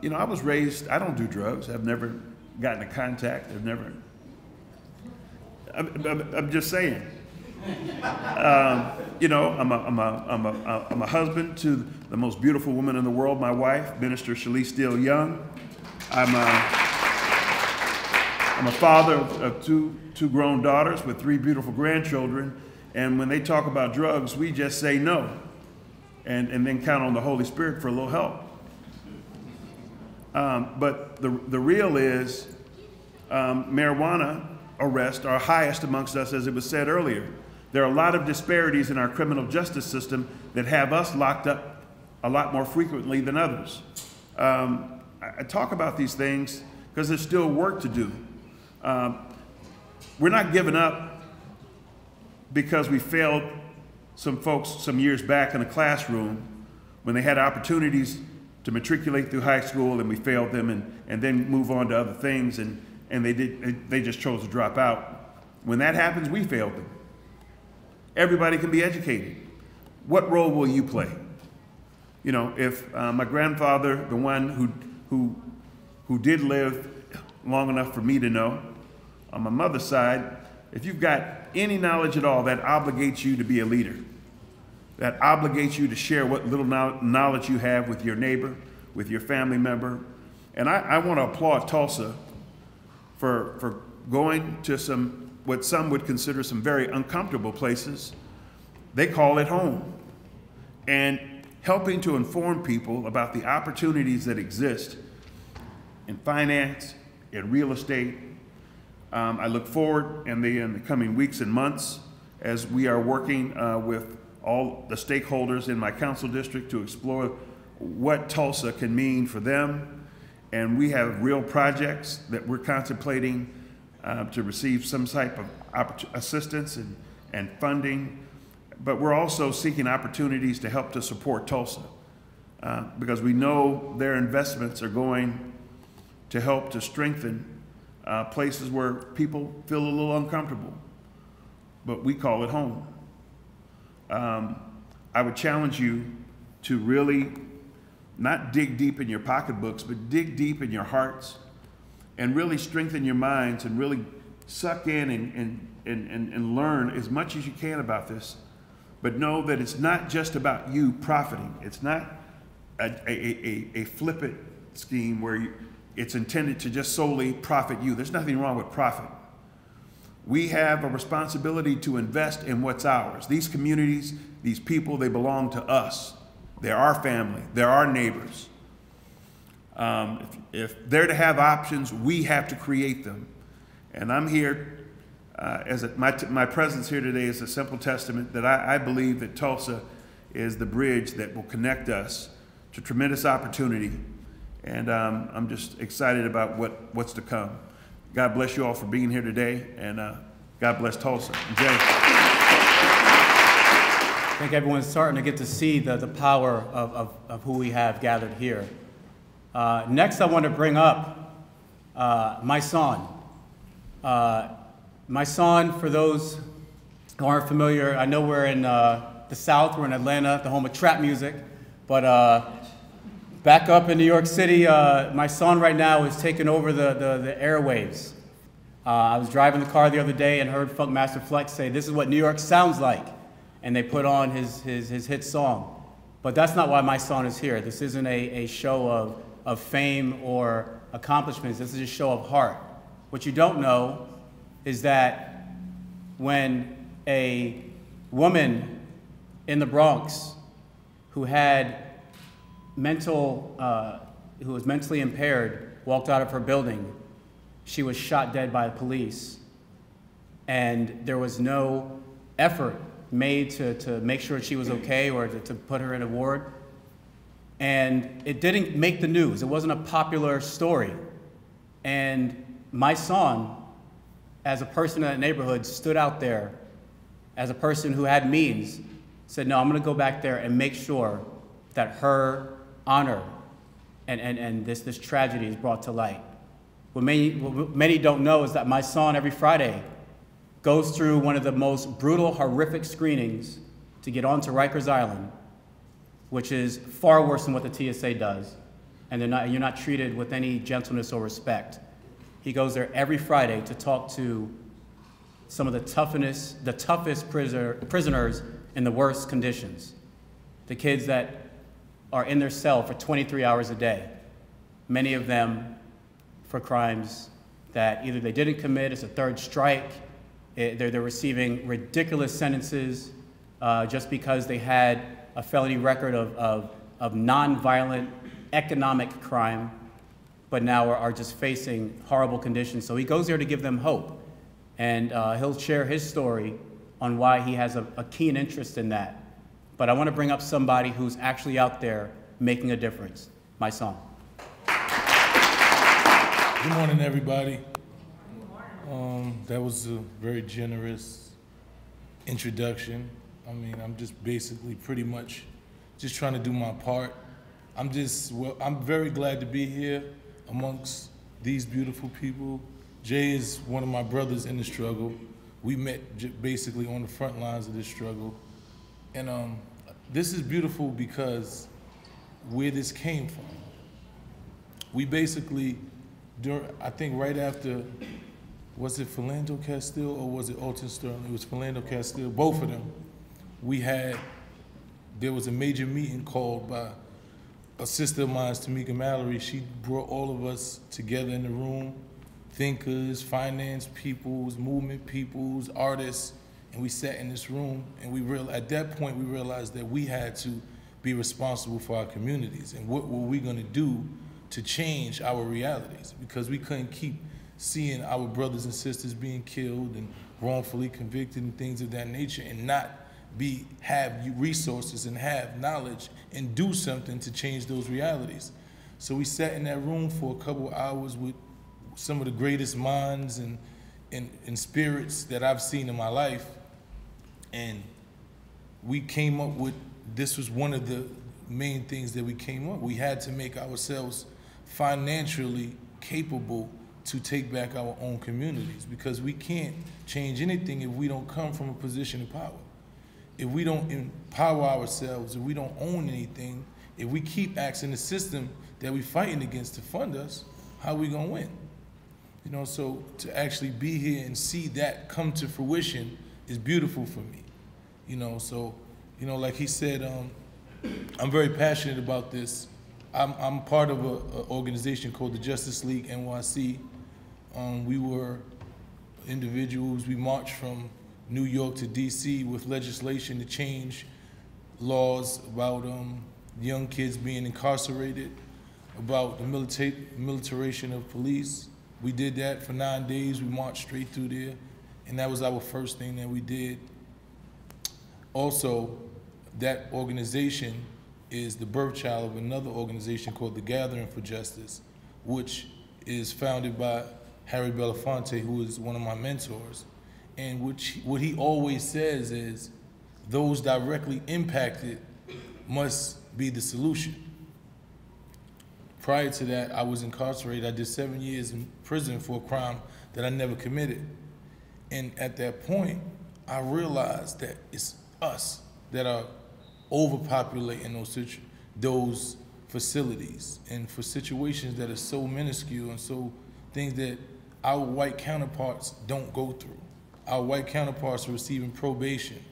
Speaker 5: you know, I was raised, I don't do drugs. I've never gotten in contact. I'm just saying. You know, I'm a husband to the most beautiful woman in the world, my wife, Minister Shalice Steele Young. I'm a father of two grown daughters with 3 beautiful grandchildren. And when they talk about drugs, we just say no, and then count on the Holy Spirit for a little help. But the real is marijuana arrests are highest amongst us, as it was said earlier. There are a lot of disparities in our criminal justice system that have us locked up a lot more frequently than others. I talk about these things because there's still work to do. We're not giving up because we failed some folks some years back in the classroom when they had opportunities to matriculate through high school and we failed them and then move on to other things and they just chose to drop out. When that happens, we failed them. Everybody can be educated. What role will you play? You know, if my grandfather, the one who did live long enough for me to know, on my mother's side, if you've got any knowledge at all, that obligates you to be a leader. That obligates you to share what little knowledge you have with your neighbor, with your family member. And I want to applaud Tulsa for going to what some would consider some very uncomfortable places. They call it home. And helping to inform people about the opportunities that exist in finance, in real estate. I look forward in the coming weeks and months as we are working with all the stakeholders in my council district to explore what Tulsa can mean for them. And we have real projects that we're contemplating to receive some type of assistance and funding, but we're also seeking opportunities to help to support Tulsa because we know their investments are going to help to strengthen places where people feel a little uncomfortable, but we call it home. I would challenge you to really not dig deep in your pocketbooks, but dig deep in your hearts and really strengthen your minds and really suck in and learn as much as you can about this. But know that it's not just about you profiting. It's not a flippant scheme where it's intended to just solely profit you. There's nothing wrong with profit. We have a responsibility to invest in what's ours. These communities, these people, they belong to us. They're our family. They're our neighbors. If they're to have options, we have to create them. And I'm here, my presence here today is a simple testament that I believe that Tulsa is the bridge that will connect us to tremendous opportunity. And I'm just excited about what's to come. God bless you all for being here today, and God bless Tulsa. Jay.
Speaker 3: I think everyone's starting to get to see the power of who we have gathered here. Next, I want to bring up my son. My son, for those who aren't familiar, I know we're in the South, we're in Atlanta, the home of trap music, but back up in New York City, my son right now is taking over the airwaves. I was driving the car the other day and heard Funkmaster Flex say, "This is what New York sounds like." And they put on his hit song. But that's not why my son is here. This isn't a show of fame or accomplishments. This is a show of heart. What you don't know is that when a woman in the Bronx who was mentally impaired walked out of her building, she was shot dead by the police. And there was no effort made to make sure she was okay or to put her in a ward. And it didn't make the news. It wasn't a popular story. And my son, as a person in that neighborhood, stood out there as a person who had means, said, "No, I'm gonna go back there and make sure that her honor and this tragedy is brought to light." What many don't know is that my son every Friday goes through one of the most brutal, horrific screenings to get onto Rikers Island, which is far worse than what the TSA does, and you're not treated with any gentleness or respect. He goes there every Friday to talk to some of the toughest prisoners in the worst conditions, the kids that are in their cell for 23 hours a day, many of them for crimes that either they didn't commit, it's a third strike, they're receiving ridiculous sentences just because they had a felony record of non-violent economic crime, but now are just facing horrible conditions. So he goes there to give them hope. And he'll share his story on why he has a keen interest in that. But I want to bring up somebody who's actually out there making a difference, my son.
Speaker 6: Good morning, everybody. That was a very generous introduction. I mean, I'm just basically pretty much just trying to do my part. I'm very glad to be here amongst these beautiful people. Jay is one of my brothers in the struggle. We met basically on the front lines of this struggle. And this is beautiful because where this came from. We basically, I think right after, was it Philando Castile or was it Alton Sterling? It was Philando Castile, both of them. There was a major meeting called by a sister of mine, Tamika Mallory. She brought all of us together in the room, thinkers, finance peoples, movement peoples, artists, and we sat in this room and at that point we realized that we had to be responsible for our communities and what were we gonna do to change our realities, because we couldn't keep seeing our brothers and sisters being killed and wrongfully convicted and things of that nature and not have resources and have knowledge and do something to change those realities. So we sat in that room for a couple of hours with some of the greatest minds and spirits that I've seen in my life. And we came up with, this was one of the main things that we came up. We had to make ourselves financially capable to take back our own communities, because we can't change anything if we don't come from a position of power. If we don't empower ourselves, if we don't own anything, if we keep asking the system that we're fighting against to fund us, how are we gonna win? You know, so to actually be here and see that come to fruition is beautiful for me. You know, so, you know, like he said, I'm very passionate about this. I'm part of an organization called the Justice League NYC. We were individuals, we marched from New York to DC with legislation to change laws about young kids being incarcerated, about the militarization of police, We did that for 9 days. We marched straight through there, and that was our first thing that we did. Also, that organization is the birth child of another organization called the Gathering for Justice, which is founded by Harry Belafonte, who is one of my mentors. And what he always says is, those directly impacted must be the solution. Prior to that, I was incarcerated. I did 7 years in prison for a crime that I never committed. And at that point, I realized that it's us that are overpopulating those facilities, and for situations that are so minuscule and so things that our white counterparts don't go through. Our white counterparts are receiving probation.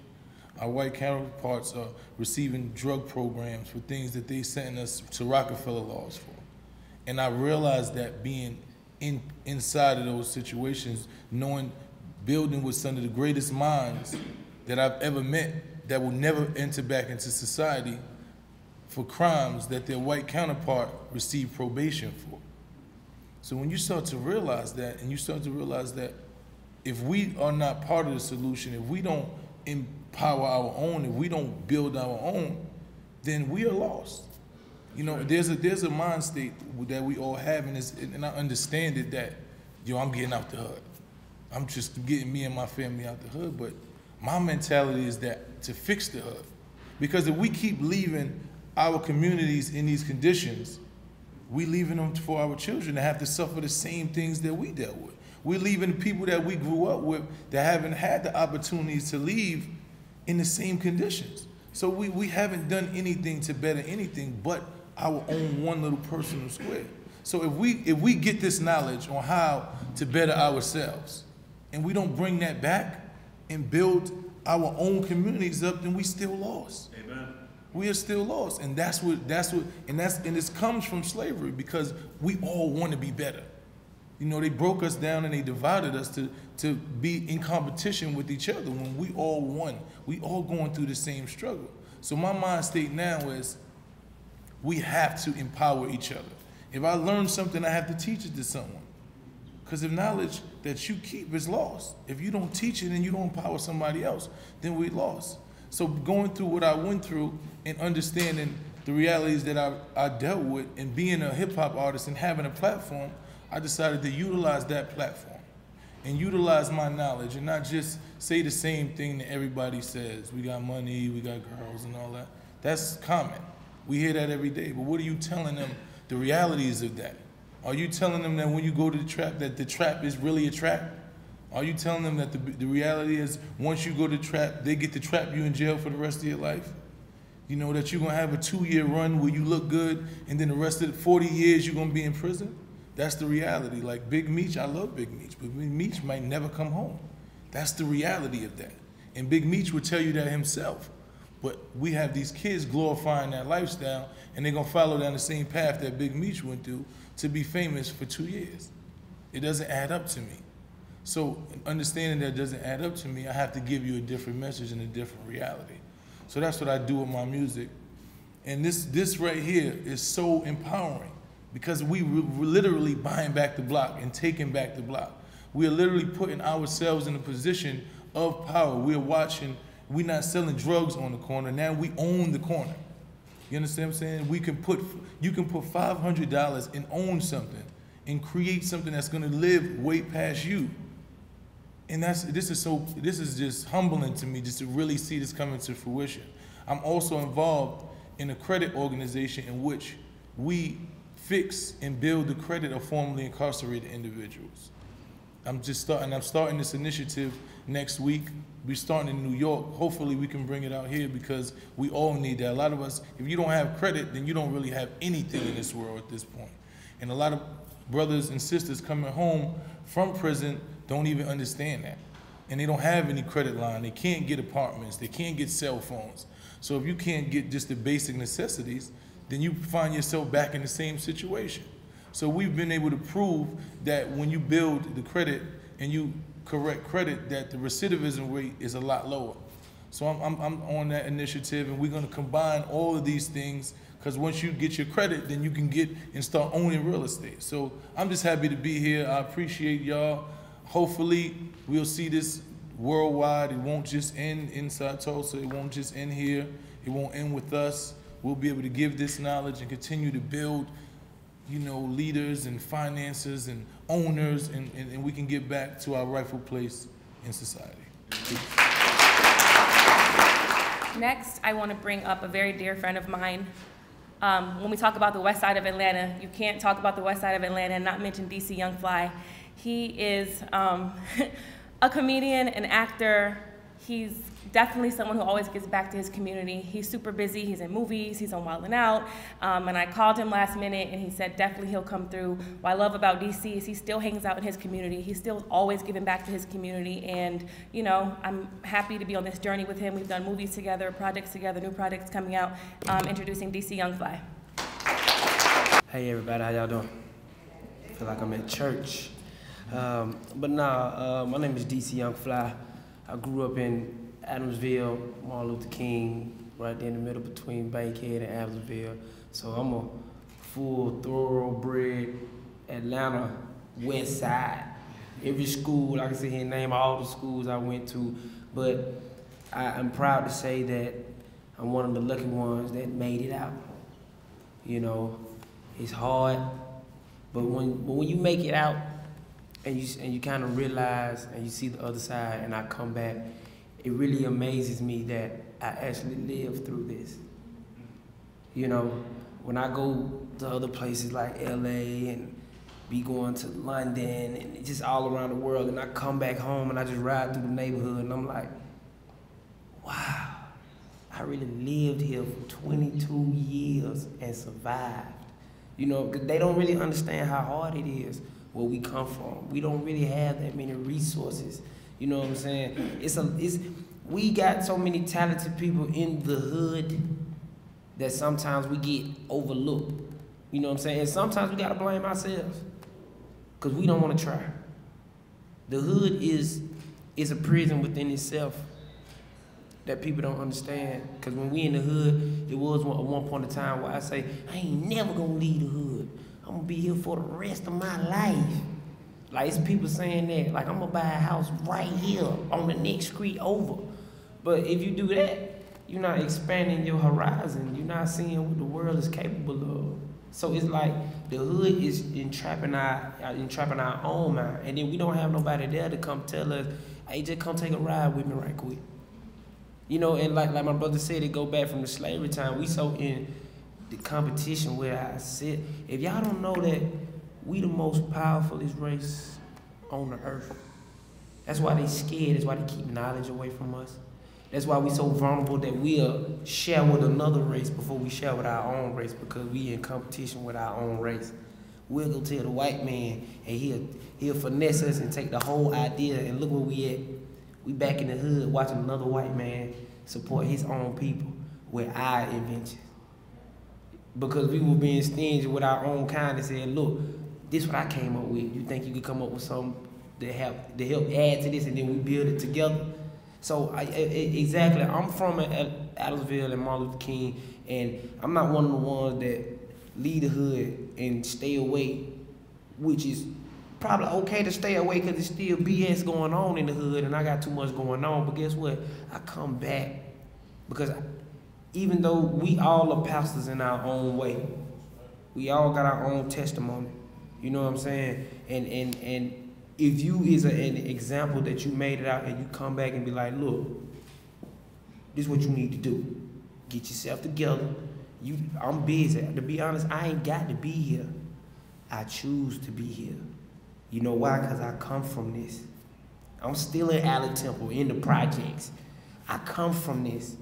Speaker 6: Our white counterparts are receiving drug programs for things that they sent us to Rockefeller laws for. And I realized that being inside of those situations, building with some of the greatest minds that I've ever met that will never enter back into society for crimes that their white counterpart received probation for. So when you start to realize that, and you start to realize that if we are not part of the solution, if we don't empower our own, if we don't build our own, then we are lost. You know, there's a mind state that we all have, and I understand it that, I'm getting out the hood. I'm just getting me and my family out the hood, but my mentality is that to fix the hood. Because if we keep leaving our communities in these conditions, we leaving them for our children to have to suffer the same things that we dealt with. We're leaving the people that we grew up with that haven't had the opportunities to leave in the same conditions. So we haven't done anything to better anything but our own one little personal square. So if we get this knowledge on how to better ourselves, and we don't bring that back and build our own communities up, then we still lost. Amen. We are still lost, and this comes from slavery, because we all want to be better. You know, they broke us down and they divided us to be in competition with each other when we all won. We all going through the same struggle. So my mind state now is we have to empower each other. If I learn something, I have to teach it to someone. Because the knowledge that you keep is lost. If you don't teach it and you don't empower somebody else, then we lost. So going through what I went through and understanding the realities that I dealt with, and being a hip hop artist and having a platform, I decided to utilize that platform and utilize my knowledge and not just say the same thing that everybody says. We got money, we got girls and all that. That's common. We hear that every day. But what are you telling them the realities of that? Are you telling them that when you go to the trap, that the trap is really a trap? Are you telling them that the reality is once you go to the trap, they get to trap you in jail for the rest of your life? You know, that you're going to have a 2-year run where you look good, and then the rest of the 40 years you're going to be in prison? That's the reality. Like Big Meech, I love Big Meech, but Big Meech might never come home. That's the reality of that. And Big Meech would tell you that himself. But we have these kids glorifying that lifestyle, and they're going to follow down the same path that Big Meech went through to be famous for 2 years. It doesn't add up to me. So understanding that it doesn't add up to me, I have to give you a different message and a different reality. So that's what I do with my music. And this right here is so empowering, because we're literally buying back the block and taking back the block. We are literally putting ourselves in a position of power. We're not selling drugs on the corner. Now we own the corner. You understand what I'm saying? You can put $500 and own something and create something that's gonna live way past you. And this is just humbling to me, just to really see this coming to fruition. I'm also involved in a credit organization in which we fix and build the credit of formerly incarcerated individuals. I'm starting this initiative next week. We're starting in New York. Hopefully we can bring it out here, because we all need that. A lot of us, if you don't have credit, then you don't really have anything in this world at this point. And a lot of brothers and sisters coming home from prison don't even understand that. And they don't have any credit line. They can't get apartments. They can't get cell phones. So if you can't get just the basic necessities, then you find yourself back in the same situation. So we've been able to prove that when you build the credit and you correct credit, that the recidivism rate is a lot lower. So I'm on that initiative, and we're gonna combine all of these things, Because once you get your credit, then you can get and start owning real estate. So I'm just happy to be here. I appreciate y'all. Hopefully we'll see this worldwide. It won't just end inside Tulsa. It won't just end here. It won't end with us. We'll be able to give this knowledge and continue to build, you know, leaders and financiers and owners, and we can get back to our rightful place in society.
Speaker 1: Next, I want to bring up a very dear friend of mine. When we talk about the west side of Atlanta, you can't talk about the west side of Atlanta and not mention DC Young Fly. He is a comedian, an actor. He's definitely someone who always gives back to his community. He's super busy, he's in movies, he's on Wild 'N Out, and I called him last minute and he said definitely he'll come through. What I love about DC is he still hangs out in his community. He's still always giving back to his community, and you know, I'm happy to be on this journey with him. We've done movies together, projects together, new projects coming out, introducing DC Young Fly.
Speaker 7: Hey everybody, how y'all doing? I feel like I'm at church. But nah, my name is DC Young Fly. I grew up in Adamsville, Martin Luther King, right there in the middle between Bankhead and Adamsville. So I'm a full thoroughbred Atlanta West Side. Every school, I can sit here and name all the schools I went to, but I'm proud to say that I'm one of the lucky ones that made it out. You know, it's hard, but when you make it out and you kind of realize and you see the other side, and I come back, it really amazes me that I actually lived through this. You know, when I go to other places like LA and be going to London and just all around the world, and I come back home and I just ride through the neighborhood and I'm like, wow, I really lived here for 22 years and survived. You know, 'cause they don't really understand how hard it is where we come from. We don't really have that many resources. You know what I'm saying? We got so many talented people in the hood that sometimes we get overlooked. You know what I'm saying? And sometimes we gotta blame ourselves because we don't wanna try. The hood is a prison within itself that people don't understand. Because when we in the hood, it was at one point in time where I say, I ain't never gonna leave the hood. I'm gonna be here for the rest of my life. Like, it's people saying that, like, I'm gonna buy a house right here on the next street over. But if you do that, you're not expanding your horizon. You're not seeing what the world is capable of. So it's like the hood is entrapping our own mind. And then we don't have nobody there to come tell us, hey, just come take a ride with me right quick. You know, and like my brother said, it go back from the slavery time. We so in the competition where I sit. If y'all don't know that we the most powerfulest race on the earth. That's why they scared. That's why they keep knowledge away from us. That's why we so vulnerable that we'll share with another race before we share with our own race, because we in competition with our own race. We'll go tell the white man and he'll finesse us and take the whole idea, and look where we at. We back in the hood watching another white man support his own people with our invention. Because we were being stingy with our own kind and saying, look, this is what I came up with. You think you could come up with something to help add to this, and then we build it together? So exactly, I'm from Adamsville and Martin Luther King, and I'm not one of the ones that leave the hood and stay away, which is probably okay to stay away because there's still BS going on in the hood and I got too much going on. But guess what? I come back because even though we all are pastors in our own way, we all got our own testimony. You know what I'm saying? And if you is an example that you made it out and you come back and be like, look, this is what you need to do. Get yourself together. I'm busy. To be honest, I ain't got to be here. I choose to be here. You know why? Because I come from this. I'm still in Alley Temple, in the projects. I come from this.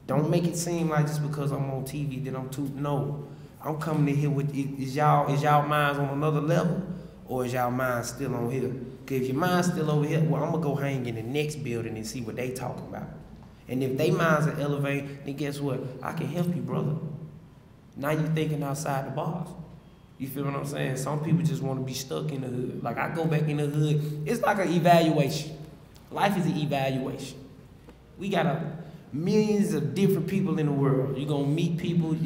Speaker 7: Don't make it seem like just because I'm on TV that I'm too, no. I'm coming in here with, is y'all minds on another level? Or is y'all mind still on here? Because if your mind's still over here, well, I'm going to go hang in the next building and see what they talking about. And if they minds are elevating, then guess what? I can help you, brother. Now you're thinking outside the box. You feel what I'm saying? Some people just want to be stuck in the hood. Like, I go back in the hood. It's like an evaluation. Life is an evaluation. We got to millions of different people in the world. You're gonna meet people.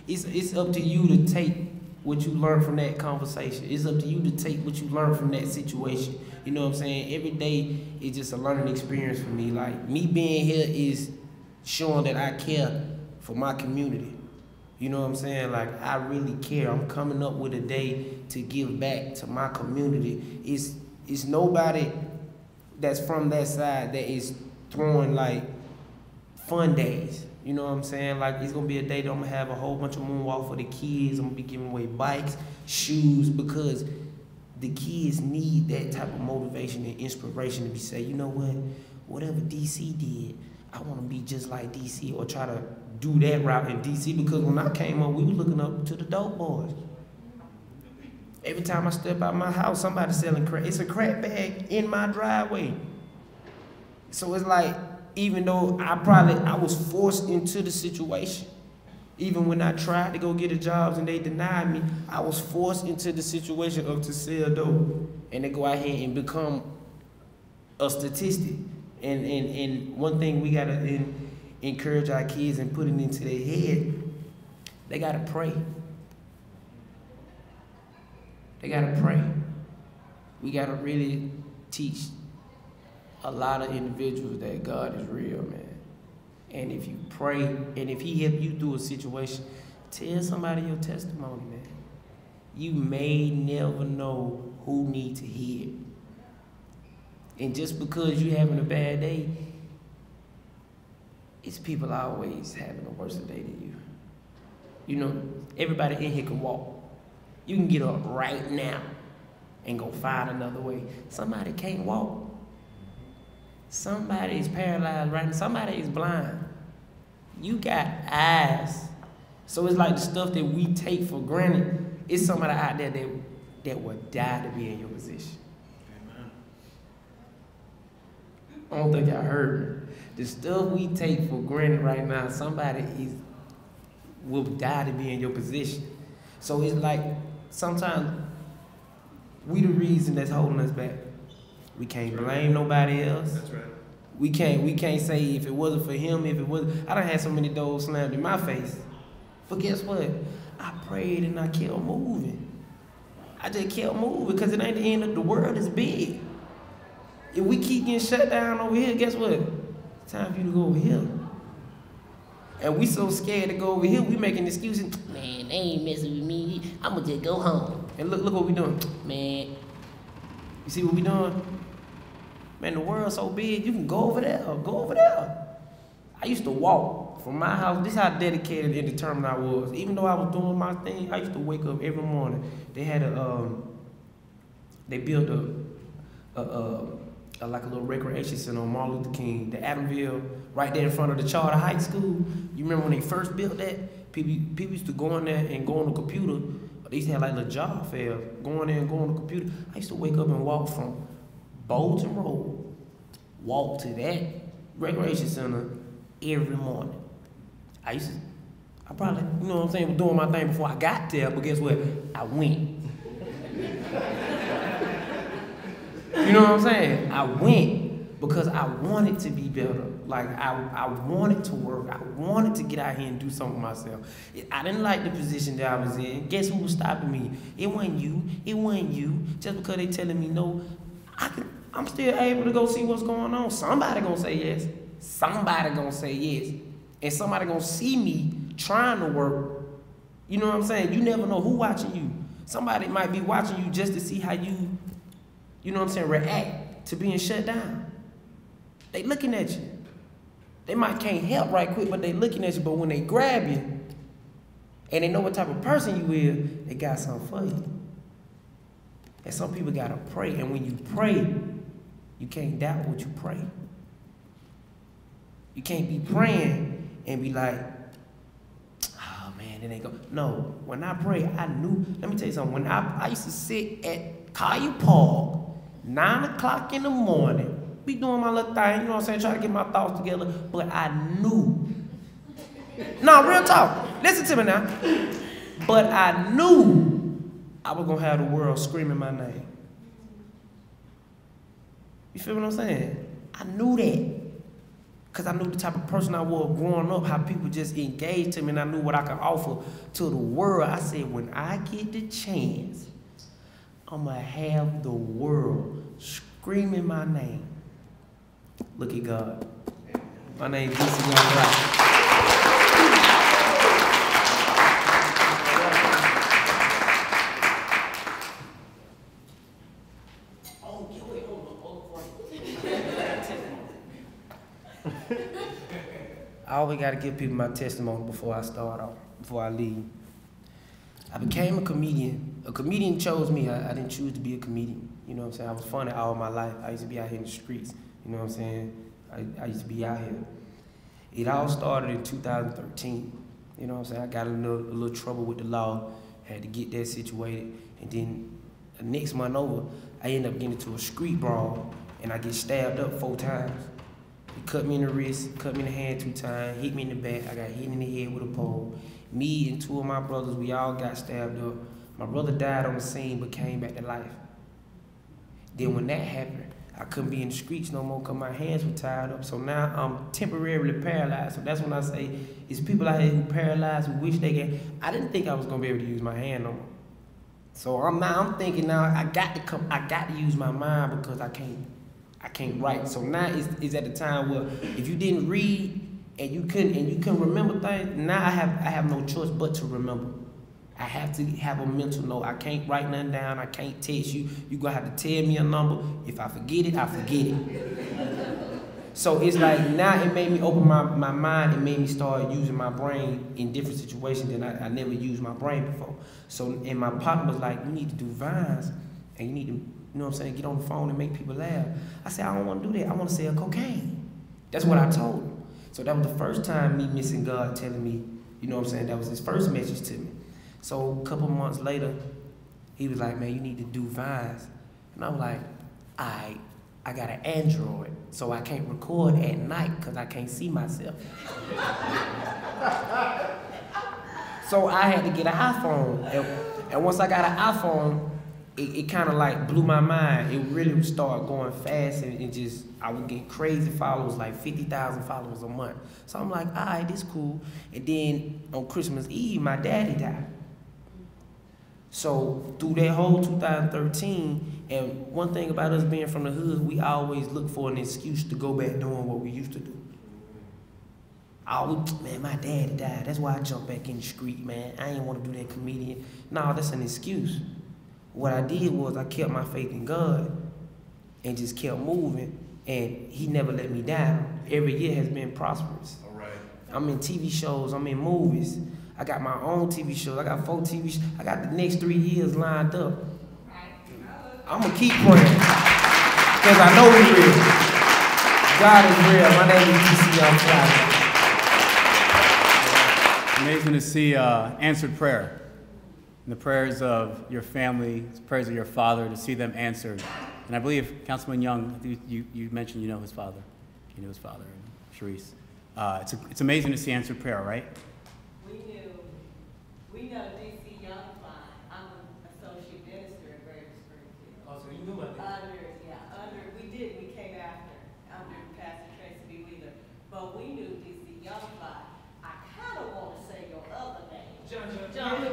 Speaker 7: It's up to you to take what you learn from that conversation. It's up to you to take what you learn from that situation. You know what I'm saying? Every day is just a learning experience for me. Like, me being here is showing that I care for my community. You know what I'm saying? Like, I really care. I'm coming up with a day to give back to my community. It's nobody that's from that side that is throwing like fun days. You know what I'm saying? Like, it's gonna be a day that I'm gonna have a whole bunch of moonwalk for the kids. I'm gonna be giving away bikes, shoes, because the kids need that type of motivation and inspiration to be say, you know what, whatever DC did, I wanna be just like DC, or try to do that route in DC, because when I came up, we were looking up to the dope boys. Every time I step out my house, somebody's selling crack. It's a crack bag in my driveway. So it's like, even though I was forced into the situation, even when I tried to go get a job and they denied me, I was forced into the situation of to sell dope and to go out here and become a statistic. And one thing we gotta encourage our kids and put it into their head, they gotta pray. They gotta pray. We gotta really teach a lot of individuals that God is real, man. And if you pray, and if he help you through a situation, tell somebody your testimony, man. You may never know who needs to hear it. And just because you're having a bad day, it's people always having a worse day than you. You know, everybody in here can walk. You can get up right now and go find another way. Somebody can't walk. Somebody is paralyzed right now. Somebody is blind. You got eyes. So it's like the stuff that we take for granted. It's somebody out there that would die to be in your position. Amen. I don't think y'all heard me. The stuff we take for granted right now, somebody will die to be in your position. So it's like sometimes we the reason that's holding us back. We can't blame nobody else. That's right. We can't say if it wasn't for him, if it wasn't. I done had so many doors slammed in my face. But guess what? I prayed and I kept moving. I just kept moving because it ain't the end of the world. It's big. If we keep getting shut down over here, guess what? It's time for you to go over here. And we so scared to go over here, we making excuses. Man, they ain't messing with me. I'ma just go home. And look what we doing. Man, you see what we doing? Man, the world's so big, you can go over there, go over there. I used to walk from my house. This is how dedicated and determined I was. Even though I was doing my thing, I used to wake up every morning. They had they built like a little recreation center on Martin Luther King, the Adamsville, right there in front of the Charter High School. You remember when they first built that? People used to go in there and go on the computer. They used to have like little job fairs. Go in there and go on the computer. I used to wake up and walk from Bolton Road, walk to that recreation center every morning. I probably, you know what I'm saying, was doing my thing before I got there, but guess what? I went. You know what I'm saying? I went because I wanted to be better. Like, I wanted to work. I wanted to get out here and do something myself. I didn't like the position that I was in. Guess who was stopping me? It wasn't you. It wasn't you. Just because they telling me no, I'm still able to go see what's going on. Somebody gonna say yes. Somebody gonna say yes. And somebody gonna see me trying to work. You know what I'm saying? You never know who watching you. Somebody might be watching you just to see how you know what I'm saying, react to being shut down. They looking at you. They might can't help right quick, but they looking at you. But when they grab you and they know what type of person you is, they got something for you. And some people gotta pray. And when you pray, you can't doubt what you pray. You can't be praying and be like, oh man, it ain't go. No, when I pray, I knew. Let me tell you something. When I used to sit at Collier Park, 9 o'clock in the morning, be doing my little thing, you know what I'm saying, trying to get my thoughts together, but I knew. No, real talk. Listen to me now. But I knew I was gonna have the world screaming my name. You feel what I'm saying? I knew that. Because I knew the type of person I was growing up, how people just engaged to me, and I knew what I could offer to the world. I said, when I get the chance, I'm going to have the world screaming my name. Look at God. My name is DC Young Fly. I always got to give people my testimony before I start off, before I leave. I became a comedian. A comedian chose me. I didn't choose to be a comedian. You know what I'm saying? I was funny all my life. I used to be out here in the streets. You know what I'm saying? I used to be out here. It all started in 2013. You know what I'm saying? I got in a little trouble with the law, had to get that situated, and then the next month over, I ended up getting into a street brawl, and I get stabbed up 4 times. He cut me in the wrist, cut me in the hand 2 times, hit me in the back. I got hit in the head with a pole. Me and 2 of my brothers, we all got stabbed up. My brother died on the scene but came back to life. Then when that happened, I couldn't be in the streets no more because my hands were tied up. So now I'm temporarily paralyzed. So that's when I say, it's people out here who paralyzed, who wish they can. I didn't think I was gonna be able to use my hand no more. So I'm thinking now I got to use my mind because I can't write. So now it's at the time where if you didn't read and you couldn't remember things, now I have no choice but to remember. I have to have a mental note. I can't write nothing down. I can't text you. You're gonna have to tell me a number. If I forget it, I forget it. So it's like now it made me open my mind. It made me start using my brain in different situations than I never used my brain before. So and my partner was like, you need to do vines and you need to, you know what I'm saying, get on the phone and make people laugh. I said, I don't want to do that. I want to sell cocaine. That's what I told him. So that was the first time me missing God telling me, you know what I'm saying, that was his first message to me. So a couple months later, he was like, man, you need to do vines. And I'm like, I got an Android, so I can't record at night because I can't see myself. So I had to get an iPhone. And once I got an iPhone, it kind of like blew my mind. It really started going fast and just, I would get crazy followers, like 50,000 followers a month. So I'm like, all right, this cool. And then on Christmas Eve, my daddy died. So through that whole 2013, and one thing about us being from the hood, we always look for an excuse to go back doing what we used to do. Man, my daddy died. That's why I jumped back in the street, man. I ain't want to do that comedian. No, that's an excuse. What I did was I kept my faith in God and just kept moving, and he never let me down. Every year has been prosperous. All right. I'm in TV shows, I'm in movies. I got my own TV shows. I got 4 TV shows. I got the next 3 years lined up. I'm going to keep praying because I know he's real. God is real. My name is DC Young Fly.
Speaker 3: Amazing to see answered prayer. And the prayers of your family, the prayers of your father, to see them answered. And I believe, Councilman Young, you mentioned you know his father. You know his father, Sharice. It's amazing to see answered prayer, right?
Speaker 8: We know DC Young Fly. I'm an associate minister in Greater Springfield.
Speaker 7: Oh, so you knew about that?
Speaker 8: We came after, under Pastor Tracy B. Wheeler. But we knew DC Young Fly. I kind of want to say your other name. John. I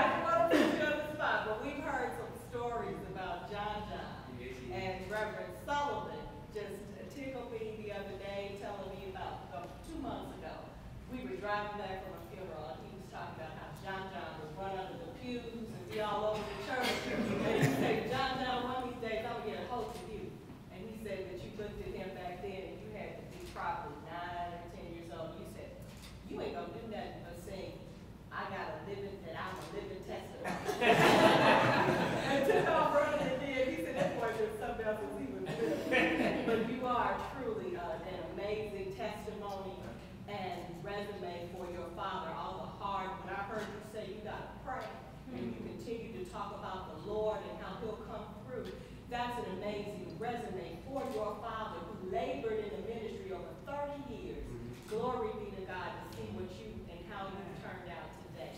Speaker 8: didn't want to put you on the spot, but we've heard some stories about John. And Reverend Sullivan just tickled me the other day, telling me about 2 months ago. We were driving back from a funeral, and he was talking about how John would run under the pews and be all over the church. And he said, John, one of these days I'm going to get a hold of you. And he said that you looked at him back then and you had to be probably 9 or 10 years old. You said, you ain't going to do nothing but sing, I'm a living testimony. And took off running and did. He said, that boy did something else as he was doing. But you are truly an amazing testimony and resume for your father, all the hard. When I heard you say you got to pray and you continue to talk about the Lord and how he'll come through, that's an amazing resume for your father who labored in the ministry over 30 years. Glory be to God to see what you and how you turned out today.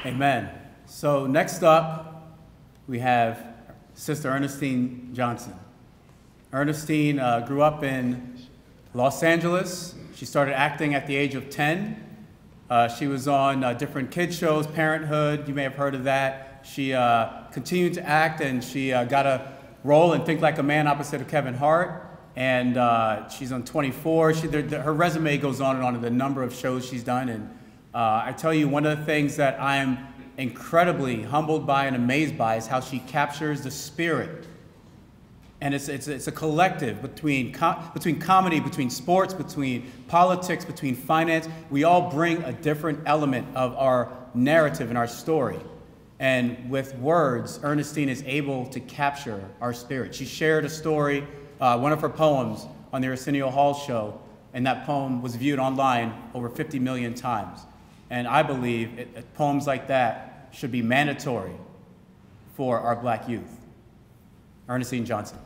Speaker 3: Amen. So next up, we have Sister Ernestine Johnson. Ernestine grew up in Los Angeles. She started acting at the age of 10. She was on different kids shows, Parenthood, you may have heard of that. She continued to act, and she got a role in Think Like a Man opposite of Kevin Hart. And she's on 24. Her resume goes on and on, the number of shows she's done. And I tell you, one of the things that I'm incredibly humbled by and amazed by is how she captures the spirit. And it's a collective between comedy, between sports, between politics, between finance. We all bring a different element of our narrative and our story. And with words, Ernestine is able to capture our spirit. She shared a story, one of her poems, on the Arsenio Hall show, and that poem was viewed online over 50 million times. And I believe poems like that should be mandatory for our Black youth. Ernestine Johnson.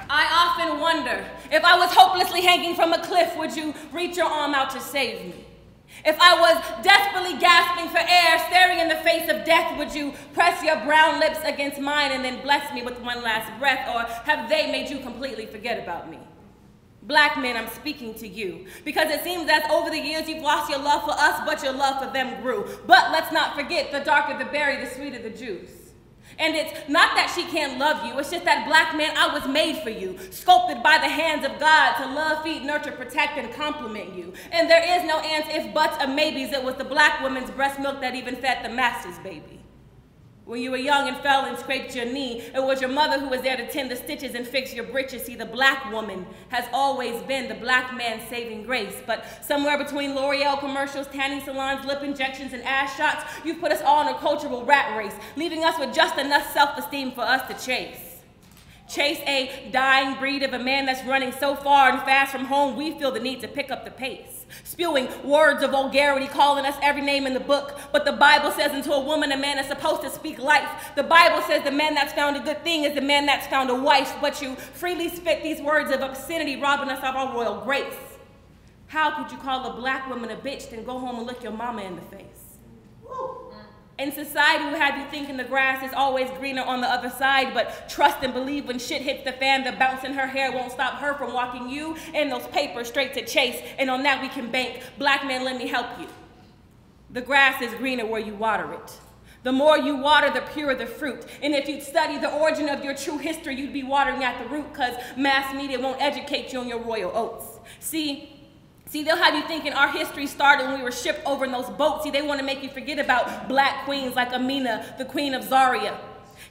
Speaker 1: I often wonder, if I was hopelessly hanging from a cliff, would you reach your arm out to save me? If I was desperately gasping for air, staring in the face of death, would you press your brown lips against mine and then bless me with one last breath? Or have they made you completely forget about me? Black men, I'm speaking to you, because it seems as over the years you've lost your love for us, but your love for them grew. But let's not forget, the darker the berry, the sweeter the juice. And it's not that she can't love you, it's just that, black man, I was made for you, sculpted by the hands of God to love, feed, nurture, protect, and compliment you. And there is no ands, if, buts, or maybes. It was the black woman's breast milk that even fed the master's baby. When you were young and fell and scraped your knee, it was your mother who was there to tend the stitches and fix your breeches. See, the black woman has always been the black man's saving grace. But somewhere between L'Oreal commercials, tanning salons, lip injections, and ass shots, you've put us all in a cultural rat race, leaving us with just enough self-esteem for us to chase. Chase a dying breed of a man that's running so far and fast from home, we feel the need to pick up the pace. Spewing words of vulgarity, calling us every name in the book. But the Bible says unto a woman, a man is supposed to speak life. The Bible says the man that's found a good thing is the man that's found a wife. But you freely spit these words of obscenity, robbing us of our royal grace. How could you call a black woman a bitch, then go home and look your mama in the face? Woo. And society will have you thinking the grass is always greener on the other side, but trust and believe when shit hits the fan, the bounce in her hair won't stop her from walking you and those papers straight to Chase, and on that we can bank. Black men, let me help you. The grass is greener where you water it. The more you water, the purer the fruit. And if you'd study the origin of your true history, you'd be watering at the root, because mass media won't educate you on your royal oats. See, they'll have you thinking our history started when we were shipped over in those boats. See, they want to make you forget about black queens like Amina, the queen of Zaria.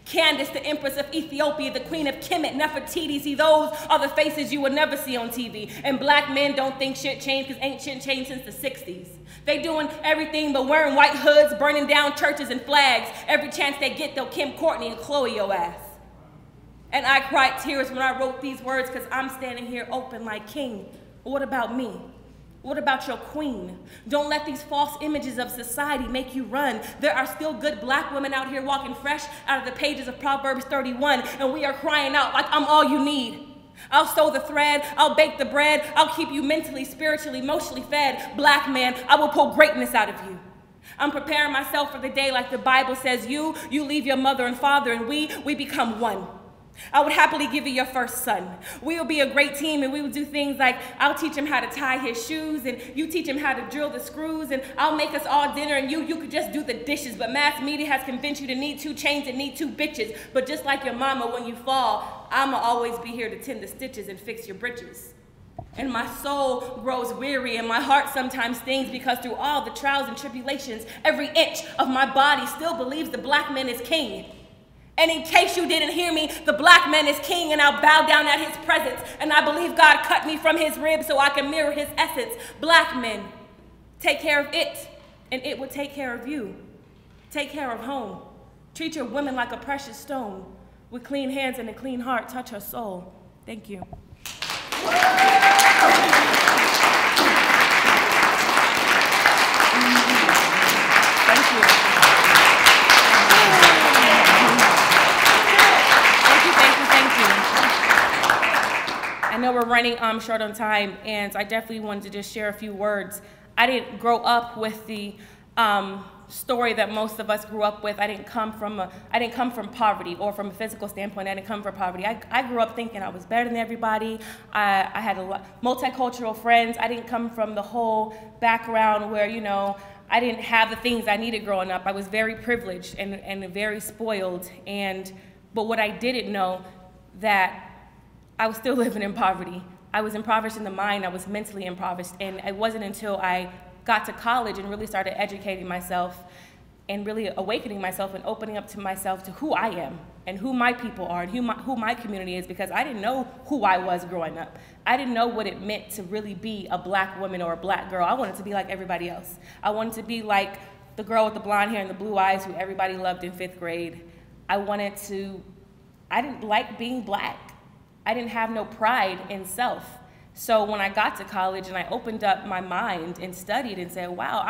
Speaker 1: Candace, the empress of Ethiopia, the queen of Kemet, Nefertiti. See, those are the faces you would never see on TV. And black men don't think shit changed because ain't shit changed since the 60s. They doing everything but wearing white hoods, burning down churches and flags. Every chance they get, they'll Kim Courtney and Chloe your ass. And I cried tears when I wrote these words because I'm standing here open like king. But what about me? What about your queen? Don't let these false images of society make you run. There are still good black women out here walking fresh out of the pages of Proverbs 31, and we are crying out like I'm all you need. I'll sew the thread, I'll bake the bread, I'll keep you mentally, spiritually, emotionally fed. Black man, I will pull greatness out of you. I'm preparing myself for the day like the Bible says, you leave your mother and father, and we become one. I would happily give you your first son. We will be a great team, and we will do things like I'll teach him how to tie his shoes, and you teach him how to drill the screws, and I'll make us all dinner, and you could just do the dishes. But mass media has convinced you to need 2 chains and need 2 bitches. But just like your mama, when you fall, I'ma always be here to tend the stitches and fix your britches. And my soul grows weary, and my heart sometimes stings, because through all the trials and tribulations, every inch of my body still believes the black man is king. And in case you didn't hear me, the black man is king, and I'll bow down at his presence. And I believe God cut me from his rib so I can mirror his essence. Black men, take care of it, and it will take care of you. Take care of home. Treat your women like a precious stone. With clean hands and a clean heart, touch her soul. Thank you. Thank you. I know we're running short on time, and I definitely wanted to just share a few words. I didn't grow up with the story that most of us grew up with. I didn't come from poverty, or from a physical standpoint, I didn't come from poverty. I grew up thinking I was better than everybody. I had multicultural friends. I didn't come from the whole background where, you know, I didn't have the things I needed growing up. I was very privileged and very spoiled. But what I didn't know, that I was still living in poverty. I was impoverished in the mind. I was mentally impoverished. And it wasn't until I got to college and really started educating myself and really awakening myself and opening up to myself to who I am and who my people are and who my community is, because I didn't know who I was growing up. I didn't know what it meant to really be a black woman or a black girl. I wanted to be like everybody else. I wanted to be like the girl with the blonde hair and the blue eyes who everybody loved in 5th grade. I didn't like being black. I didn't have no pride in self. So when I got to college and I opened up my mind and studied and said, wow,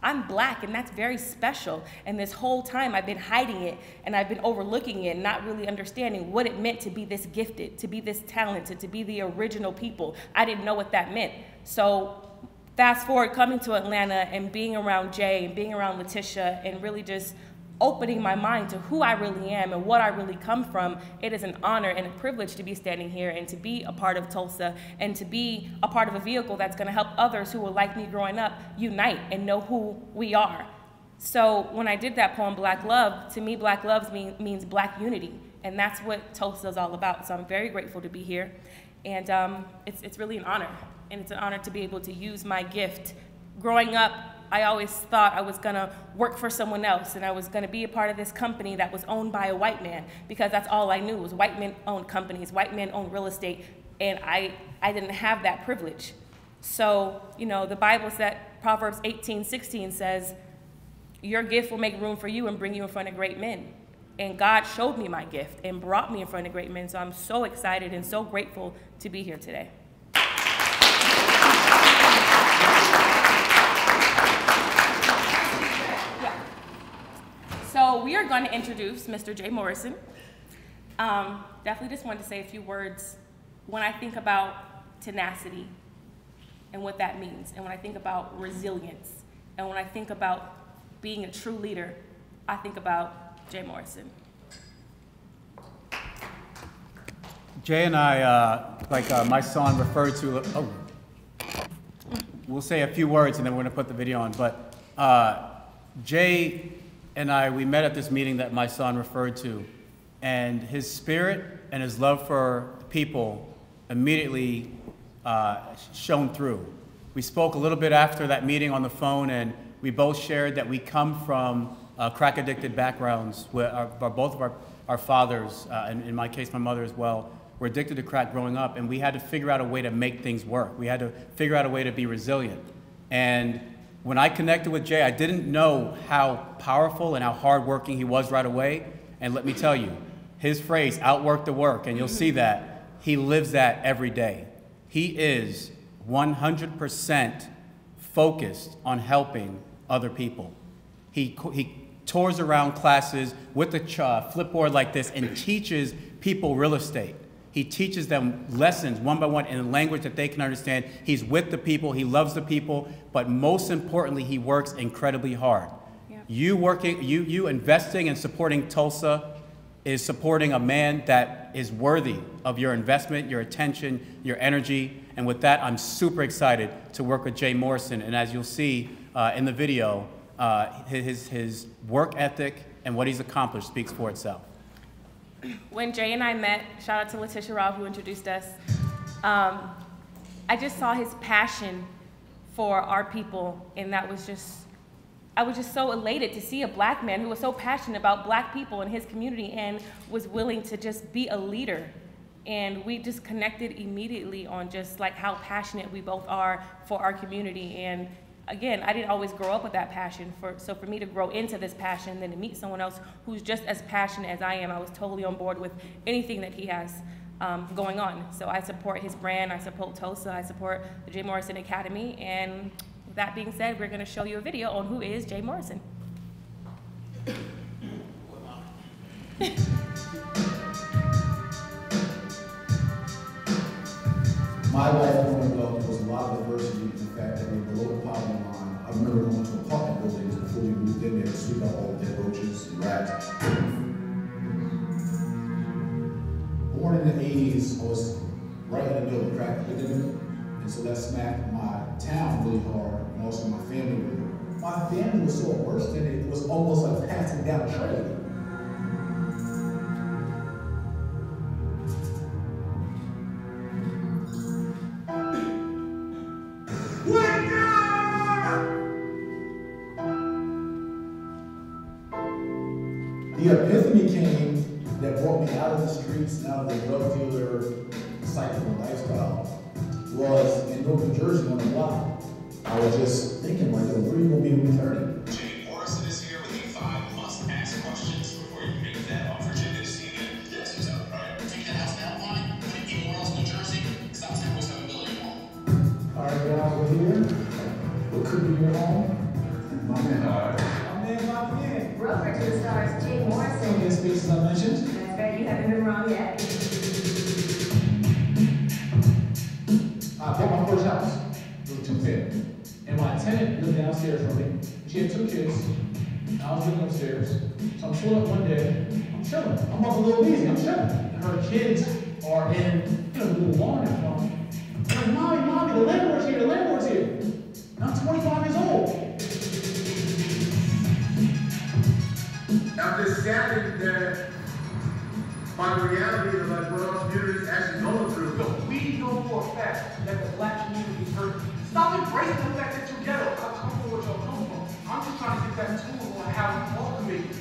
Speaker 1: I'm black, and that's very special. And this whole time I've been hiding it and I've been overlooking it and not really understanding what it meant to be this gifted, to be this talented, to be the original people. I didn't know what that meant. So fast forward, coming to Atlanta and being around Jay and being around Letitia and really just opening my mind to who I really am and what I really come from, it is an honor and a privilege to be standing here and to be a part of Tulsa and to be a part of a vehicle that's going to help others who were like me growing up unite and know who we are. So when I did that poem, Black Love, to me, Black Love means black unity, and that's what Tulsa is all about. So I'm very grateful to be here, and it's really an honor, and it's an honor to be able to use my gift. Growing up, I always thought I was gonna work for someone else and I was gonna be a part of this company that was owned by a white man, because that's all I knew was white men owned companies, white men owned real estate, and I didn't have that privilege. So, you know, the Bible said, Proverbs 18:16 says, your gift will make room for you and bring you in front of great men. And God showed me my gift and brought me in front of great men, so I'm so excited and so grateful to be here today. So we are going to introduce Mr. Jay Morrison. Definitely just wanted to say a few words. When I think about tenacity and what that means, and when I think about resilience, and when I think about being a true leader, I think about Jay Morrison.
Speaker 3: Jay and I, my son referred to, we'll say a few words and then we're going to put the video on, but Jay and I, we met at this meeting that my son referred to, and his spirit and his love for people immediately shone through. We spoke a little bit after that meeting on the phone, and we both shared that we come from crack-addicted backgrounds, where both of our fathers, and in my case, my mother as well, were addicted to crack growing up, and we had to figure out a way to make things work. We had to figure out a way to be resilient. And when I connected with Jay, I didn't know how powerful and how hardworking he was right away. And let me tell you, his phrase, outwork the work, and you'll see that, he lives that every day. He is 100% focused on helping other people. He tours around classes with a flipboard like this and teaches people real estate. He teaches them lessons one by one in a language that they can understand. He's with the people, he loves the people, but most importantly, he works incredibly hard. Yeah. You investing and supporting Tulsa is supporting a man that is worthy of your investment, your attention, your energy. And with that, I'm super excited to work with Jay Morrison. And as you'll see in the video, his work ethic and what he's accomplished speaks for itself.
Speaker 1: When Jay and I met, shout out to Letitia Rao who introduced us, I just saw his passion for our people, and I was just so elated to see a black man who was so passionate about black people in his community and was willing to just be a leader. And we just connected immediately on just like how passionate we both are for our community. And again, I didn't always grow up with that passion. So for me to grow into this passion, then to meet someone else who's just as passionate as I am, I was totally on board with anything that he has going on. So I support his brand, I support Tulsa, I support the Jay Morrison Academy. And with that being said, we're gonna show you a video on who is Jay Morrison.
Speaker 9: My life growing up was a lot of diversity in the fact that we were below the poverty line. I remember going to apartment buildings before we moved in there to sweep out all the dead roaches and rats. Born in the 80s, I was right in the middle of the crack epidemic, and so that smacked my town really hard, and also my family really hard. My family was so worse than it was almost like passing down trade. The epiphany came that brought me out of the streets and out of the drug dealer cycle and lifestyle was in North New Jersey on the block. I was just thinking, like, where are you going to be when you're 30?
Speaker 10: Jay Morrison is here with the 5 must-ask questions before you make that offer. Jay, good to see you again. Yes, he's out. All right, take that house down, fine. Put it anywhere else in New Jersey. Stop saying what's $7 million more.
Speaker 9: All right, guys, we're here. What could be your home? My man. All right.
Speaker 11: Broker to the stars, Jay Morrison.
Speaker 9: Yes, spaces I mentioned.
Speaker 11: That's right, you haven't been wrong yet.
Speaker 9: I bought my first house. It was a 2-family. And my tenant lived downstairs from me. She had 2 kids. I was living upstairs. So I'm chilling up one day. I'm chilling. I'm up a little easy. I'm chilling. And her kids are in, the little lawn in front. I'm like, Mommy, the landlord's here. And I'm 25 years old.
Speaker 12: I'm just saddened that by the reality of like what our community is actually going through.
Speaker 13: But we know for a fact that the black community is hurt. Stop embracing the fact that you're ghetto. I come from where y'all come from. I'm just trying to get that tool on how we all can make it.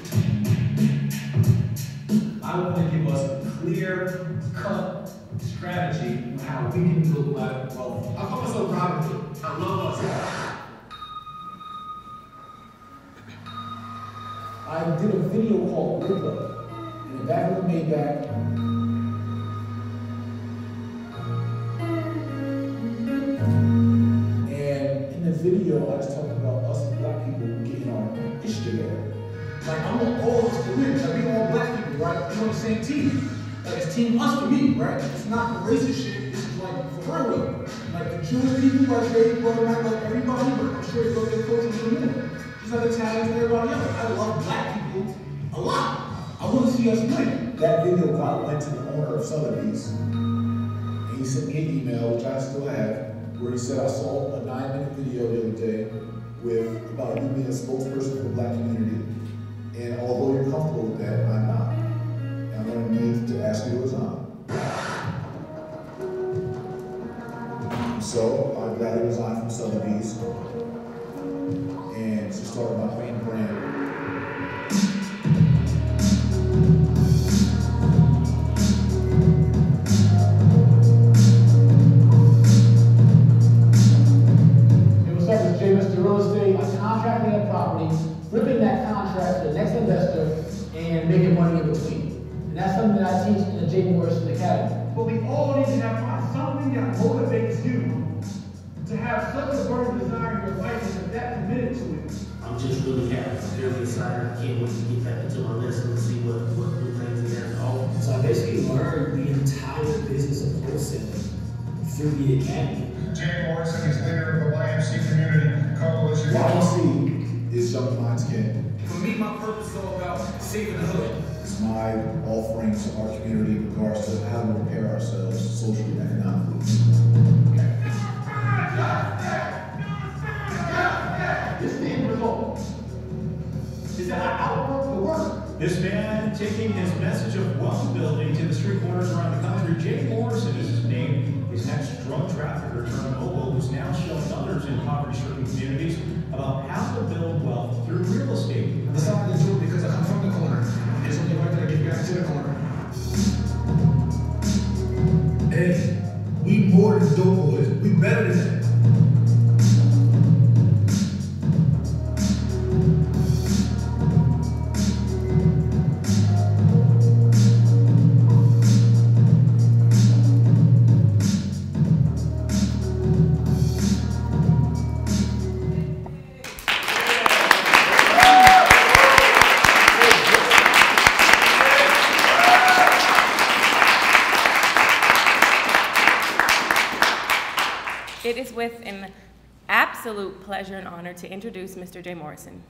Speaker 14: I want to give us a clear-cut strategy on how we can build black wealth.
Speaker 9: I call myself Roddy White.
Speaker 12: I love us.
Speaker 9: I did a video called Riddler in the back of the Maybach. And in the video, I was talking about us black people getting our ish together. Like, I want all of us to win. Like, we all black people, right? We're on the same team. Like, it's team us for me, right? It's not the racist shit. This is like for real. Like, the Jewish people, like, they brother, like everybody, but I'm sure it's going to get culture to the minute. Just like Italians and everybody else. I love black people a lot. I want to see us win. That video got went to the owner of Sotheby's. And he sent me an email, which I still have, where he said, I saw a 9-minute video the other day with about you being a spokesperson for the black community. And although you're comfortable with that, I'm not. And I'm going to need to ask you to resign. So I gladly resigned from Sotheby's. And to start my own brand. Hey, what's up? It's Jay, Mr.Real. I'm contracting a property, flipping that contract to the next investor, and making money in between. And that's something that I teach in the Jay Morrison Academy.
Speaker 13: But we all need to have something that motivates you to have such a burning desire in your life and that committed to it.
Speaker 15: I'm just really happy. I'm really excited. I can't wait to get back into my lesson and see what new things he has to offer.
Speaker 14: So I basically learned the entire business of wholesaling through the academy.
Speaker 12: Jay Morrison is leader of the YMC Community Coalition.
Speaker 9: YMC is Young Minds Can.
Speaker 14: For me, my purpose is all about saving the hood.
Speaker 9: It's my offering to our community in regards to how to repair ourselves socially and economically.
Speaker 13: This is the end result. Is that I outwork the work.
Speaker 16: This man taking his message of wealth building to the street corners around the country. Jay Morrison is his name. His next drug trafficker turned mobile, who's now showing others in poverty-stricken communities about how to build wealth through real estate.
Speaker 14: I decided to do it because I come from the corner. There's only right that I get back to the corner. Hey, we more than dope boys. We better than that.
Speaker 1: It is with an absolute pleasure and honor to introduce Mr. J. Morrison.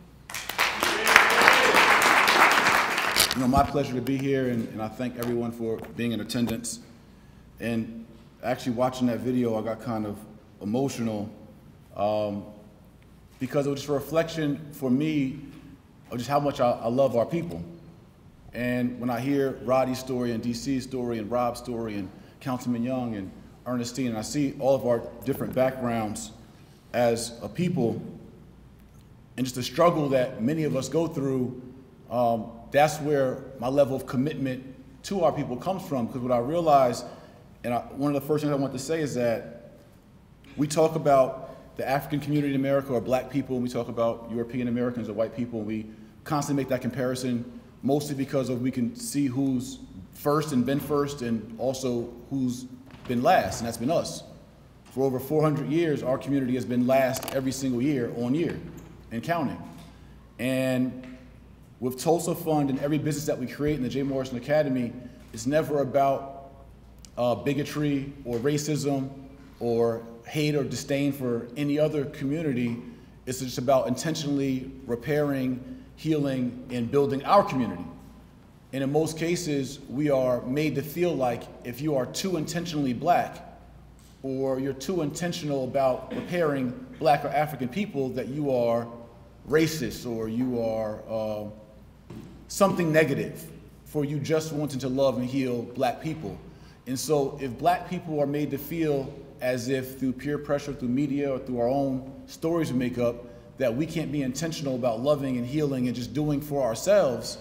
Speaker 17: You know, my pleasure to be here, and I thank everyone for being in attendance. And actually watching that video, I got kind of emotional because it was just a reflection for me of just how much I love our people. And when I hear Roddy's story and DC's story and Rob's story and Councilman Young and Ernestine, and I see all of our different backgrounds as a people and just the struggle that many of us go through, that's where my level of commitment to our people comes from. Because what I realize, and one of the first things I want to say is that we talk about the African community in America or black people, and we talk about European Americans or white people, and we constantly make that comparison, mostly because we can see who's first and been first and also who's been last, and that's been us. For over 400 years, our community has been last every single year on year and counting. And with Tulsa Fund and every business that we create in the J. Morrison Academy, it's never about bigotry or racism or hate or disdain for any other community. It's just about intentionally repairing, healing, and building our community. And in most cases, we are made to feel like if you are too intentionally black or you're too intentional about repairing black or African people, that you are racist or you are something negative for you just wanting to love and heal black people. And so if black people are made to feel as if through peer pressure, through media, or through our own stories we make up, that we can't be intentional about loving and healing and just doing for ourselves,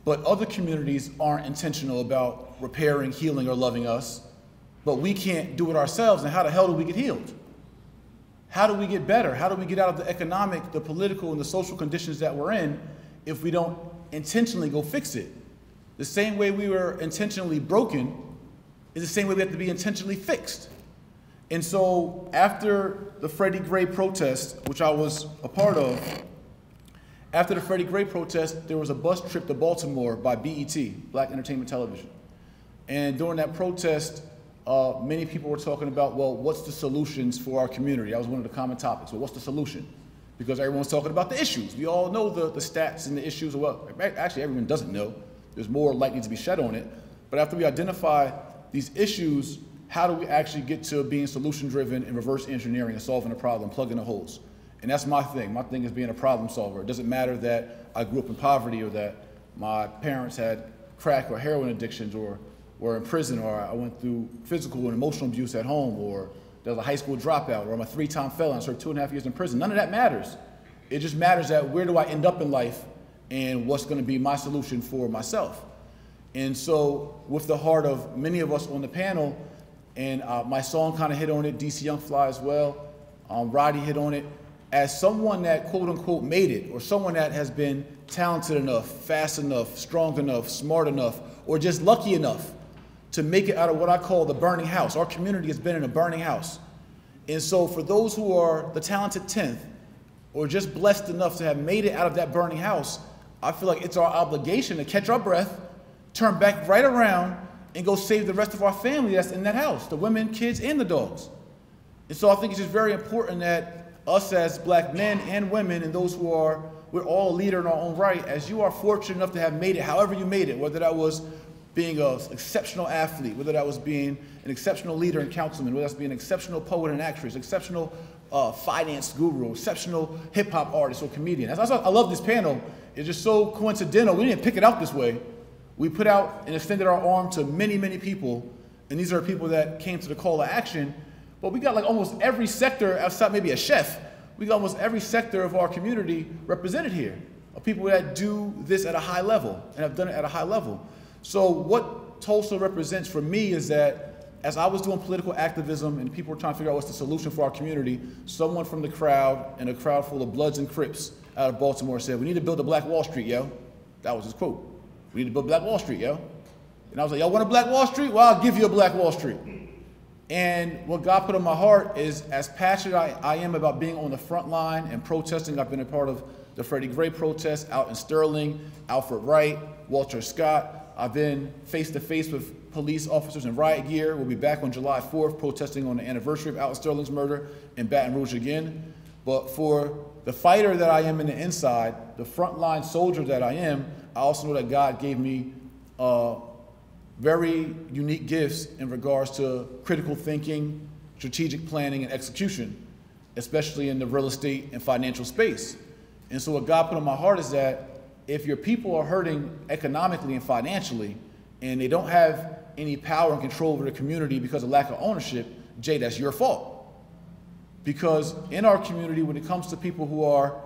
Speaker 17: but other communities aren't intentional about repairing, healing, or loving us, but we can't do it ourselves, then how the hell do we get healed? How do we get better? How do we get out of the economic, the political, and the social conditions that we're in if we don't intentionally go fix it? The same way we were intentionally broken is the same way we have to be intentionally fixed. And so after the Freddie Gray protest, which I was a part of, after the Freddie Gray protest, there was a bus trip to Baltimore by BET, Black Entertainment Television. And during that protest, many people were talking about, well, what's the solutions for our community? That was one of the common topics. Well, what's the solution? Because everyone's talking about the issues. We all know the stats and the issues. Well, actually, everyone doesn't know. There's more light needs to be shed on it. But after we identify these issues, how do we actually get to being solution-driven and reverse engineering and solving a problem, plugging the holes? And that's my thing. My thing is being a problem solver. It doesn't matter that I grew up in poverty or that my parents had crack or heroin addictions or were in prison or I went through physical and emotional abuse at home or there was a high school dropout or I'm a 3-time felon, I served 2.5 years in prison. None of that matters. It just matters that where do I end up in life and what's going to be my solution for myself. And so with the heart of many of us on the panel, and my song kind of hit on it, DC Young Fly as well, Roddy hit on it, as someone that quote unquote made it, or someone that has been talented enough, fast enough, strong enough, smart enough, or just lucky enough to make it out of what I call the burning house. Our community has been in a burning house. And so for those who are the talented 10th, or just blessed enough to have made it out of that burning house, I feel like it's our obligation to catch our breath, turn back right around, and go save the rest of our family that's in that house, the women, kids, and the dogs. And so I think it's just very important that us as black men and women and those who are, we're all a leader in our own right, as you are fortunate enough to have made it, however you made it, whether that was being an exceptional athlete, whether that was being an exceptional leader and councilman, whether that's being an exceptional poet and actress, exceptional finance guru, exceptional hip hop artist or comedian. That's why I love this panel. It's just so coincidental. We didn't pick it out this way. We put out and extended our arm to many, many people, and these are people that came to the call to action, but we got like almost every sector outside maybe a chef. We got almost every sector of our community represented here, of people that do this at a high level and have done it at a high level. So what Tulsa represents for me is that as I was doing political activism and people were trying to figure out what's the solution for our community, someone from the crowd, and a crowd full of Bloods and Crips out of Baltimore said, we need to build a Black Wall Street, yo. That was his quote. We need to build Black Wall Street, yo. And I was like, y'all want a Black Wall Street? Well, I'll give you a Black Wall Street. And what God put on my heart is, as passionate I am about being on the front line and protesting, I've been a part of the Freddie Gray protest out in Sterling, Alfred Wright, Walter Scott. I've been face to face with police officers in riot gear. We'll be back on July 4th protesting on the anniversary of Alton Sterling's murder in Baton Rouge again. But for the fighter that I am in the inside, the frontline soldier that I am, I also know that God gave me very unique gifts in regards to critical thinking, strategic planning, and execution, especially in the real estate and financial space. And so what God put on my heart is that if your people are hurting economically and financially, and they don't have any power and control over the community because of lack of ownership, Jay, that's your fault. Because in our community, when it comes to people who are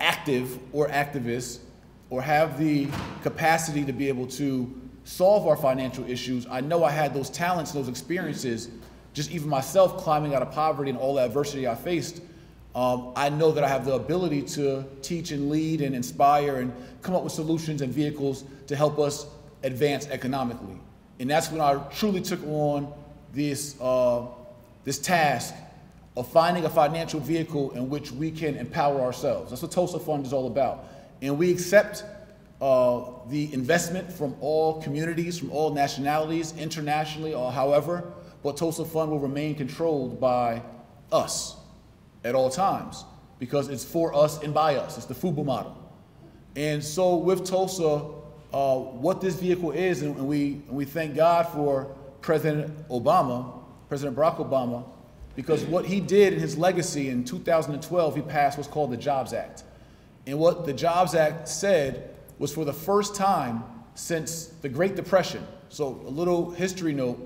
Speaker 17: active or activists, or have the capacity to be able to solve our financial issues, I know I had those talents, those experiences, just even myself climbing out of poverty and all the adversity I faced. I know that I have the ability to teach and lead and inspire and come up with solutions and vehicles to help us advance economically. And that's when I truly took on this, this task of finding a financial vehicle in which we can empower ourselves. That's what Tulsa Fund is all about. And we accept the investment from all communities, from all nationalities, internationally or however, but Tulsa Fund will remain controlled by us at all times because it's for us and by us. It's the FUBA model. And so with Tulsa, what this vehicle is, and we thank God for President Obama, President Barack Obama, because what he did in his legacy in 2012, he passed what's called the Jobs Act. And what the Jobs Act said was for the first time since the Great Depression, so a little history note,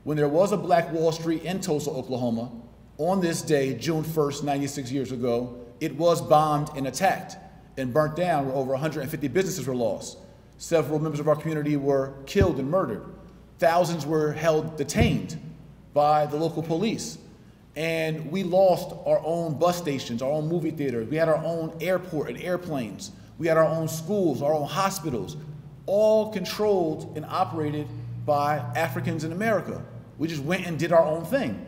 Speaker 17: when there was a Black Wall Street in Tulsa, Oklahoma, on this day, June 1st, 96 years ago, it was bombed and attacked and burnt down where over 150 businesses were lost. Several members of our community were killed and murdered. Thousands were held detained by the local police. And we lost our own bus stations, our own movie theaters. We had our own airport and airplanes. We had our own schools, our own hospitals, all controlled and operated by Africans in America. We just went and did our own thing.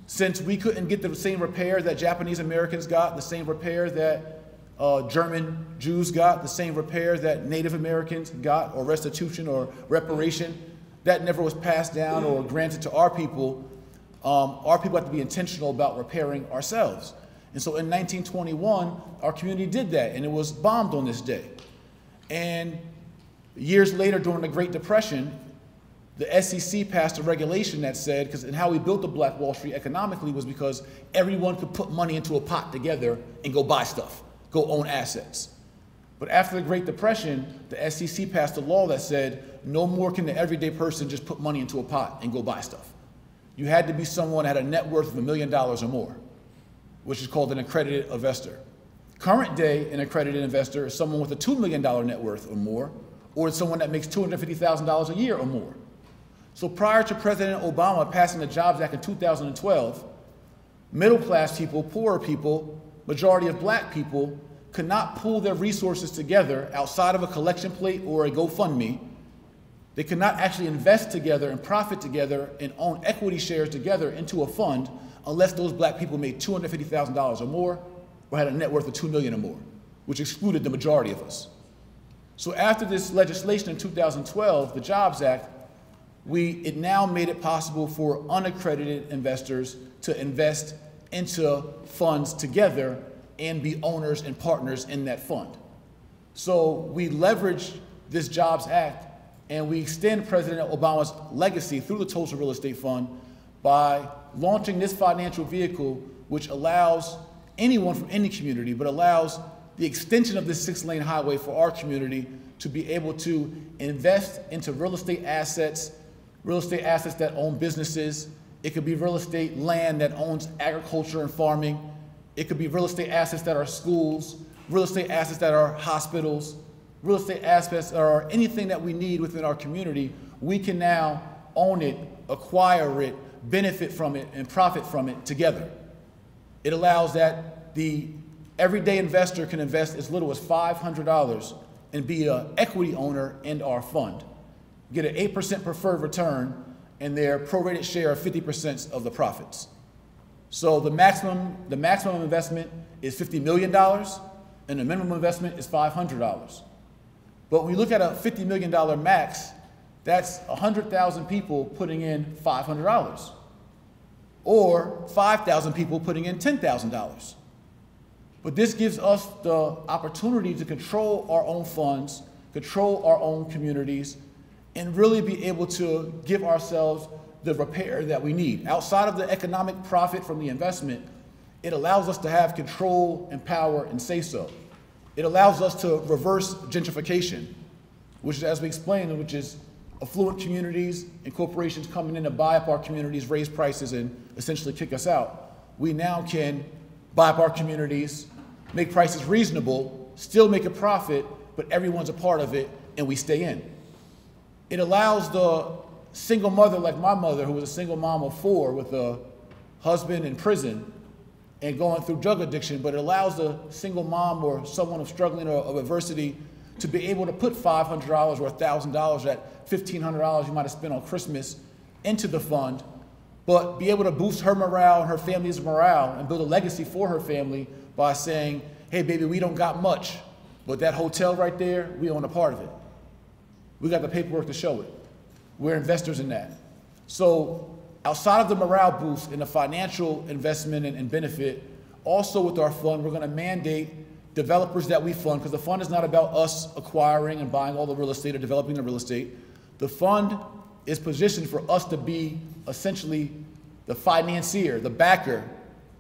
Speaker 17: Since we couldn't get the same repair that Japanese Americans got, the same repair that German Jews got, the same repair that Native Americans got, or restitution or reparation, that never was passed down or granted to our people have to be intentional about repairing ourselves. And so in 1921, our community did that, and it was bombed on this day. And years later, during the Great Depression, the SEC passed a regulation that said, and how we built the Black Wall Street economically was because everyone could put money into a pot together and go buy stuff, go own assets. But after the Great Depression, the SEC passed a law that said, no more can the everyday person just put money into a pot and go buy stuff. You had to be someone that had a net worth of $1 million or more, which is called an accredited investor. Current day, an accredited investor is someone with a $2 million net worth or more, or it's someone that makes $250,000 a year or more. So prior to President Obama passing the Jobs Act in 2012, middle-class people, poorer people, majority of Black people, could not pool their resources together outside of a collection plate or a GoFundMe. They could not actually invest together and profit together and own equity shares together into a fund unless those Black people made $250,000 or more or had a net worth of $2 million or more, which excluded the majority of us. So after this legislation in 2012, the Jobs Act, it now made it possible for unaccredited investors to invest into funds together and be owners and partners in that fund. So we leverage this Jobs Act and we extend President Obama's legacy through the Tulsa Real Estate Fund by launching this financial vehicle which allows anyone from any community, but allows the extension of this 6-lane highway for our community to be able to invest into real estate assets that own businesses. It could be real estate land that owns agriculture and farming. It could be real estate assets that are schools, real estate assets that are hospitals, real estate assets or anything that we need within our community. We can now own it, acquire it, benefit from it, and profit from it together. It allows that the everyday investor can invest as little as $500 and be an equity owner in our fund, get an 8% preferred return, and their prorated share of 50% of the profits. So the maximum investment is $50 million, and the minimum investment is $500. But when you look at a $50 million max, That's 100,000 people putting in $500, or 5,000 people putting in $10,000. But this gives us the opportunity to control our own funds, control our own communities, and really be able to give ourselves the repair that we need. Outside of the economic profit from the investment, it allows us to have control and power and say so. It allows us to reverse gentrification, which is, as we explained, which is affluent communities and corporations coming in to buy up our communities, raise prices, and essentially kick us out. We now can buy up our communities, make prices reasonable, still make a profit, but everyone's a part of it, and we stay in. It allows the single mother like my mother, who was a single mom of 4 with a husband in prison and going through drug addiction, but it allows the single mom or someone of struggling or of adversity to be able to put $500 or $1,000, that $1,500 you might have spent on Christmas, into the fund, but be able to boost her morale and her family's morale and build a legacy for her family by saying, hey baby, we don't got much, but that hotel right there, we own a part of it. We got the paperwork to show it. We're investors in that. So outside of the morale boost and the financial investment and benefit, also with our fund, we're gonna mandate developers that we fund, because the fund is not about us acquiring and buying all the real estate or developing the real estate. The fund is positioned for us to be essentially the financier, the backer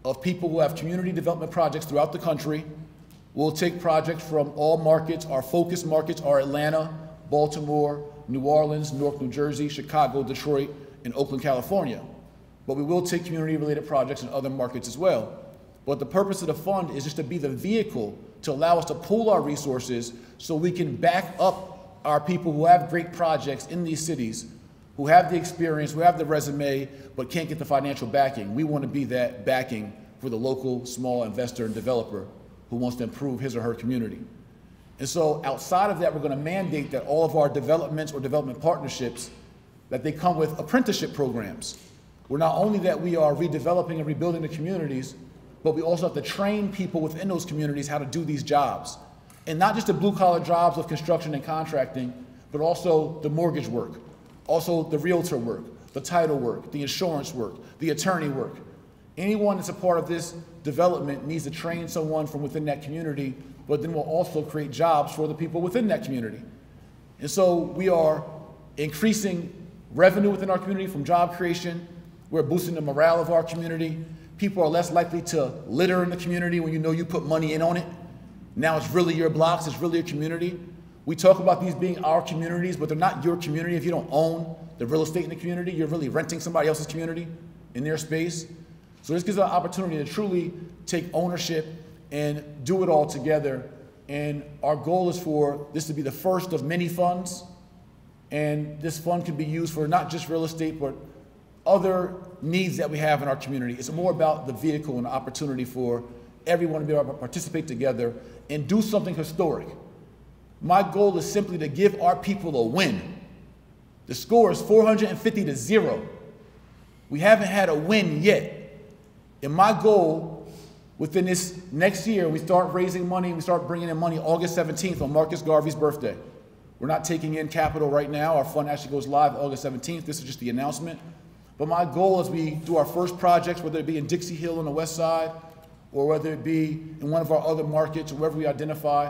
Speaker 17: of people who have community development projects throughout the country. We'll take projects from all markets. Our focus markets are Atlanta, Baltimore, New Orleans, Newark, New Jersey, Chicago, Detroit, and Oakland, California. But we will take community-related projects in other markets as well. But the purpose of the fund is just to be the vehicle to allow us to pool our resources so we can back up our people who have great projects in these cities, who have the experience, who have the resume, but can't get the financial backing. We want to be that backing for the local small investor and developer who wants to improve his or her community. And so outside of that, we're going to mandate that all of our developments or development partnerships, that they come with apprenticeship programs, where not only that we are redeveloping and rebuilding the communities, but we also have to train people within those communities how to do these jobs. And not just the blue-collar jobs of construction and contracting, but also the mortgage work, also the realtor work, the title work, the insurance work, the attorney work. Anyone that's a part of this development needs to train someone from within that community, but then we'll also create jobs for the people within that community. And so we are increasing revenue within our community from job creation. We're boosting the morale of our community. People are less likely to litter in the community when you know you put money in on it. Now it's really your blocks, it's really your community. We talk about these being our communities, but they're not your community if you don't own the real estate in the community. You're really renting somebody else's community in their space. So this gives us an opportunity to truly take ownership and do it all together. And our goal is for this to be the first of many funds. And this fund can be used for not just real estate, but other needs that we have in our community. It's more about the vehicle and the opportunity for everyone to be able to participate together and do something historic. My goal is simply to give our people a win. The score is 450-0. We haven't had a win yet. And my goal within this next year, we start raising money, we start bringing in money August 17th on Marcus Garvey's birthday. We're not taking in capital right now. Our fund actually goes live August 17th. This is just the announcement. But my goal as we do our first projects, whether it be in Dixie Hill on the west side, or whether it be in one of our other markets, or wherever we identify,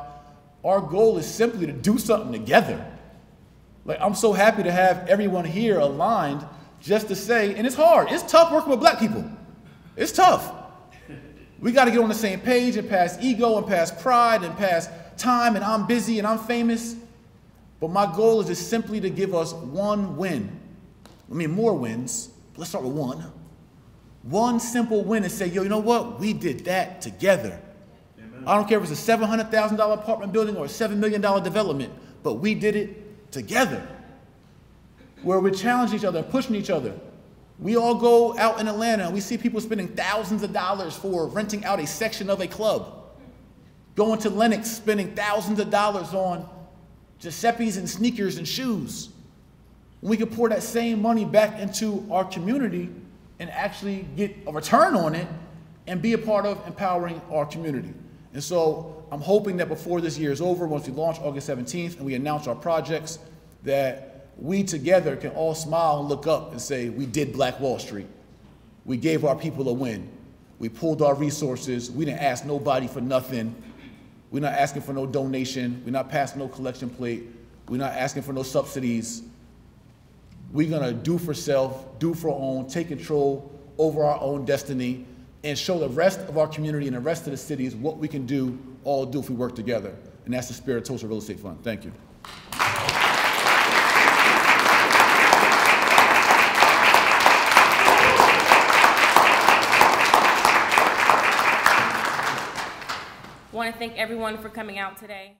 Speaker 17: our goal is simply to do something together. Like, I'm so happy to have everyone here aligned just to say, and it's hard, it's tough working with black people. It's tough. We got to get on the same page and past ego and past pride and past time and I'm busy and I'm famous. But my goal is just simply to give us one win. I mean, more wins. Let's start with one. One simple win and say, yo, you know what? We did that together. Amen. I don't care if it's a $700,000 apartment building or a $7 million development, but we did it together. Where we're challenging each other and pushing each other. We all go out in Atlanta and we see people spending thousands of dollars for renting out a section of a club. Going to Lenox, spending thousands of dollars on Giuseppe's and sneakers and shoes. We could pour that same money back into our community and actually get a return on it and be a part of empowering our community. And so I'm hoping that before this year is over, once we launch August 17th and we announce our projects, that we together can all smile and look up and say, we did Black Wall Street. We gave our people a win. We pulled our resources. We didn't ask nobody for nothing. We're not asking for no donation. We're not passing no collection plate. We're not asking for no subsidies. We're gonna do for self, do for our own, take control over our own destiny, and show the rest of our community and the rest of the cities what we can do, all do if we work together. And that's the spirit of Tulsa Real Estate Fund. Thank you.
Speaker 1: I want to thank everyone for coming out today.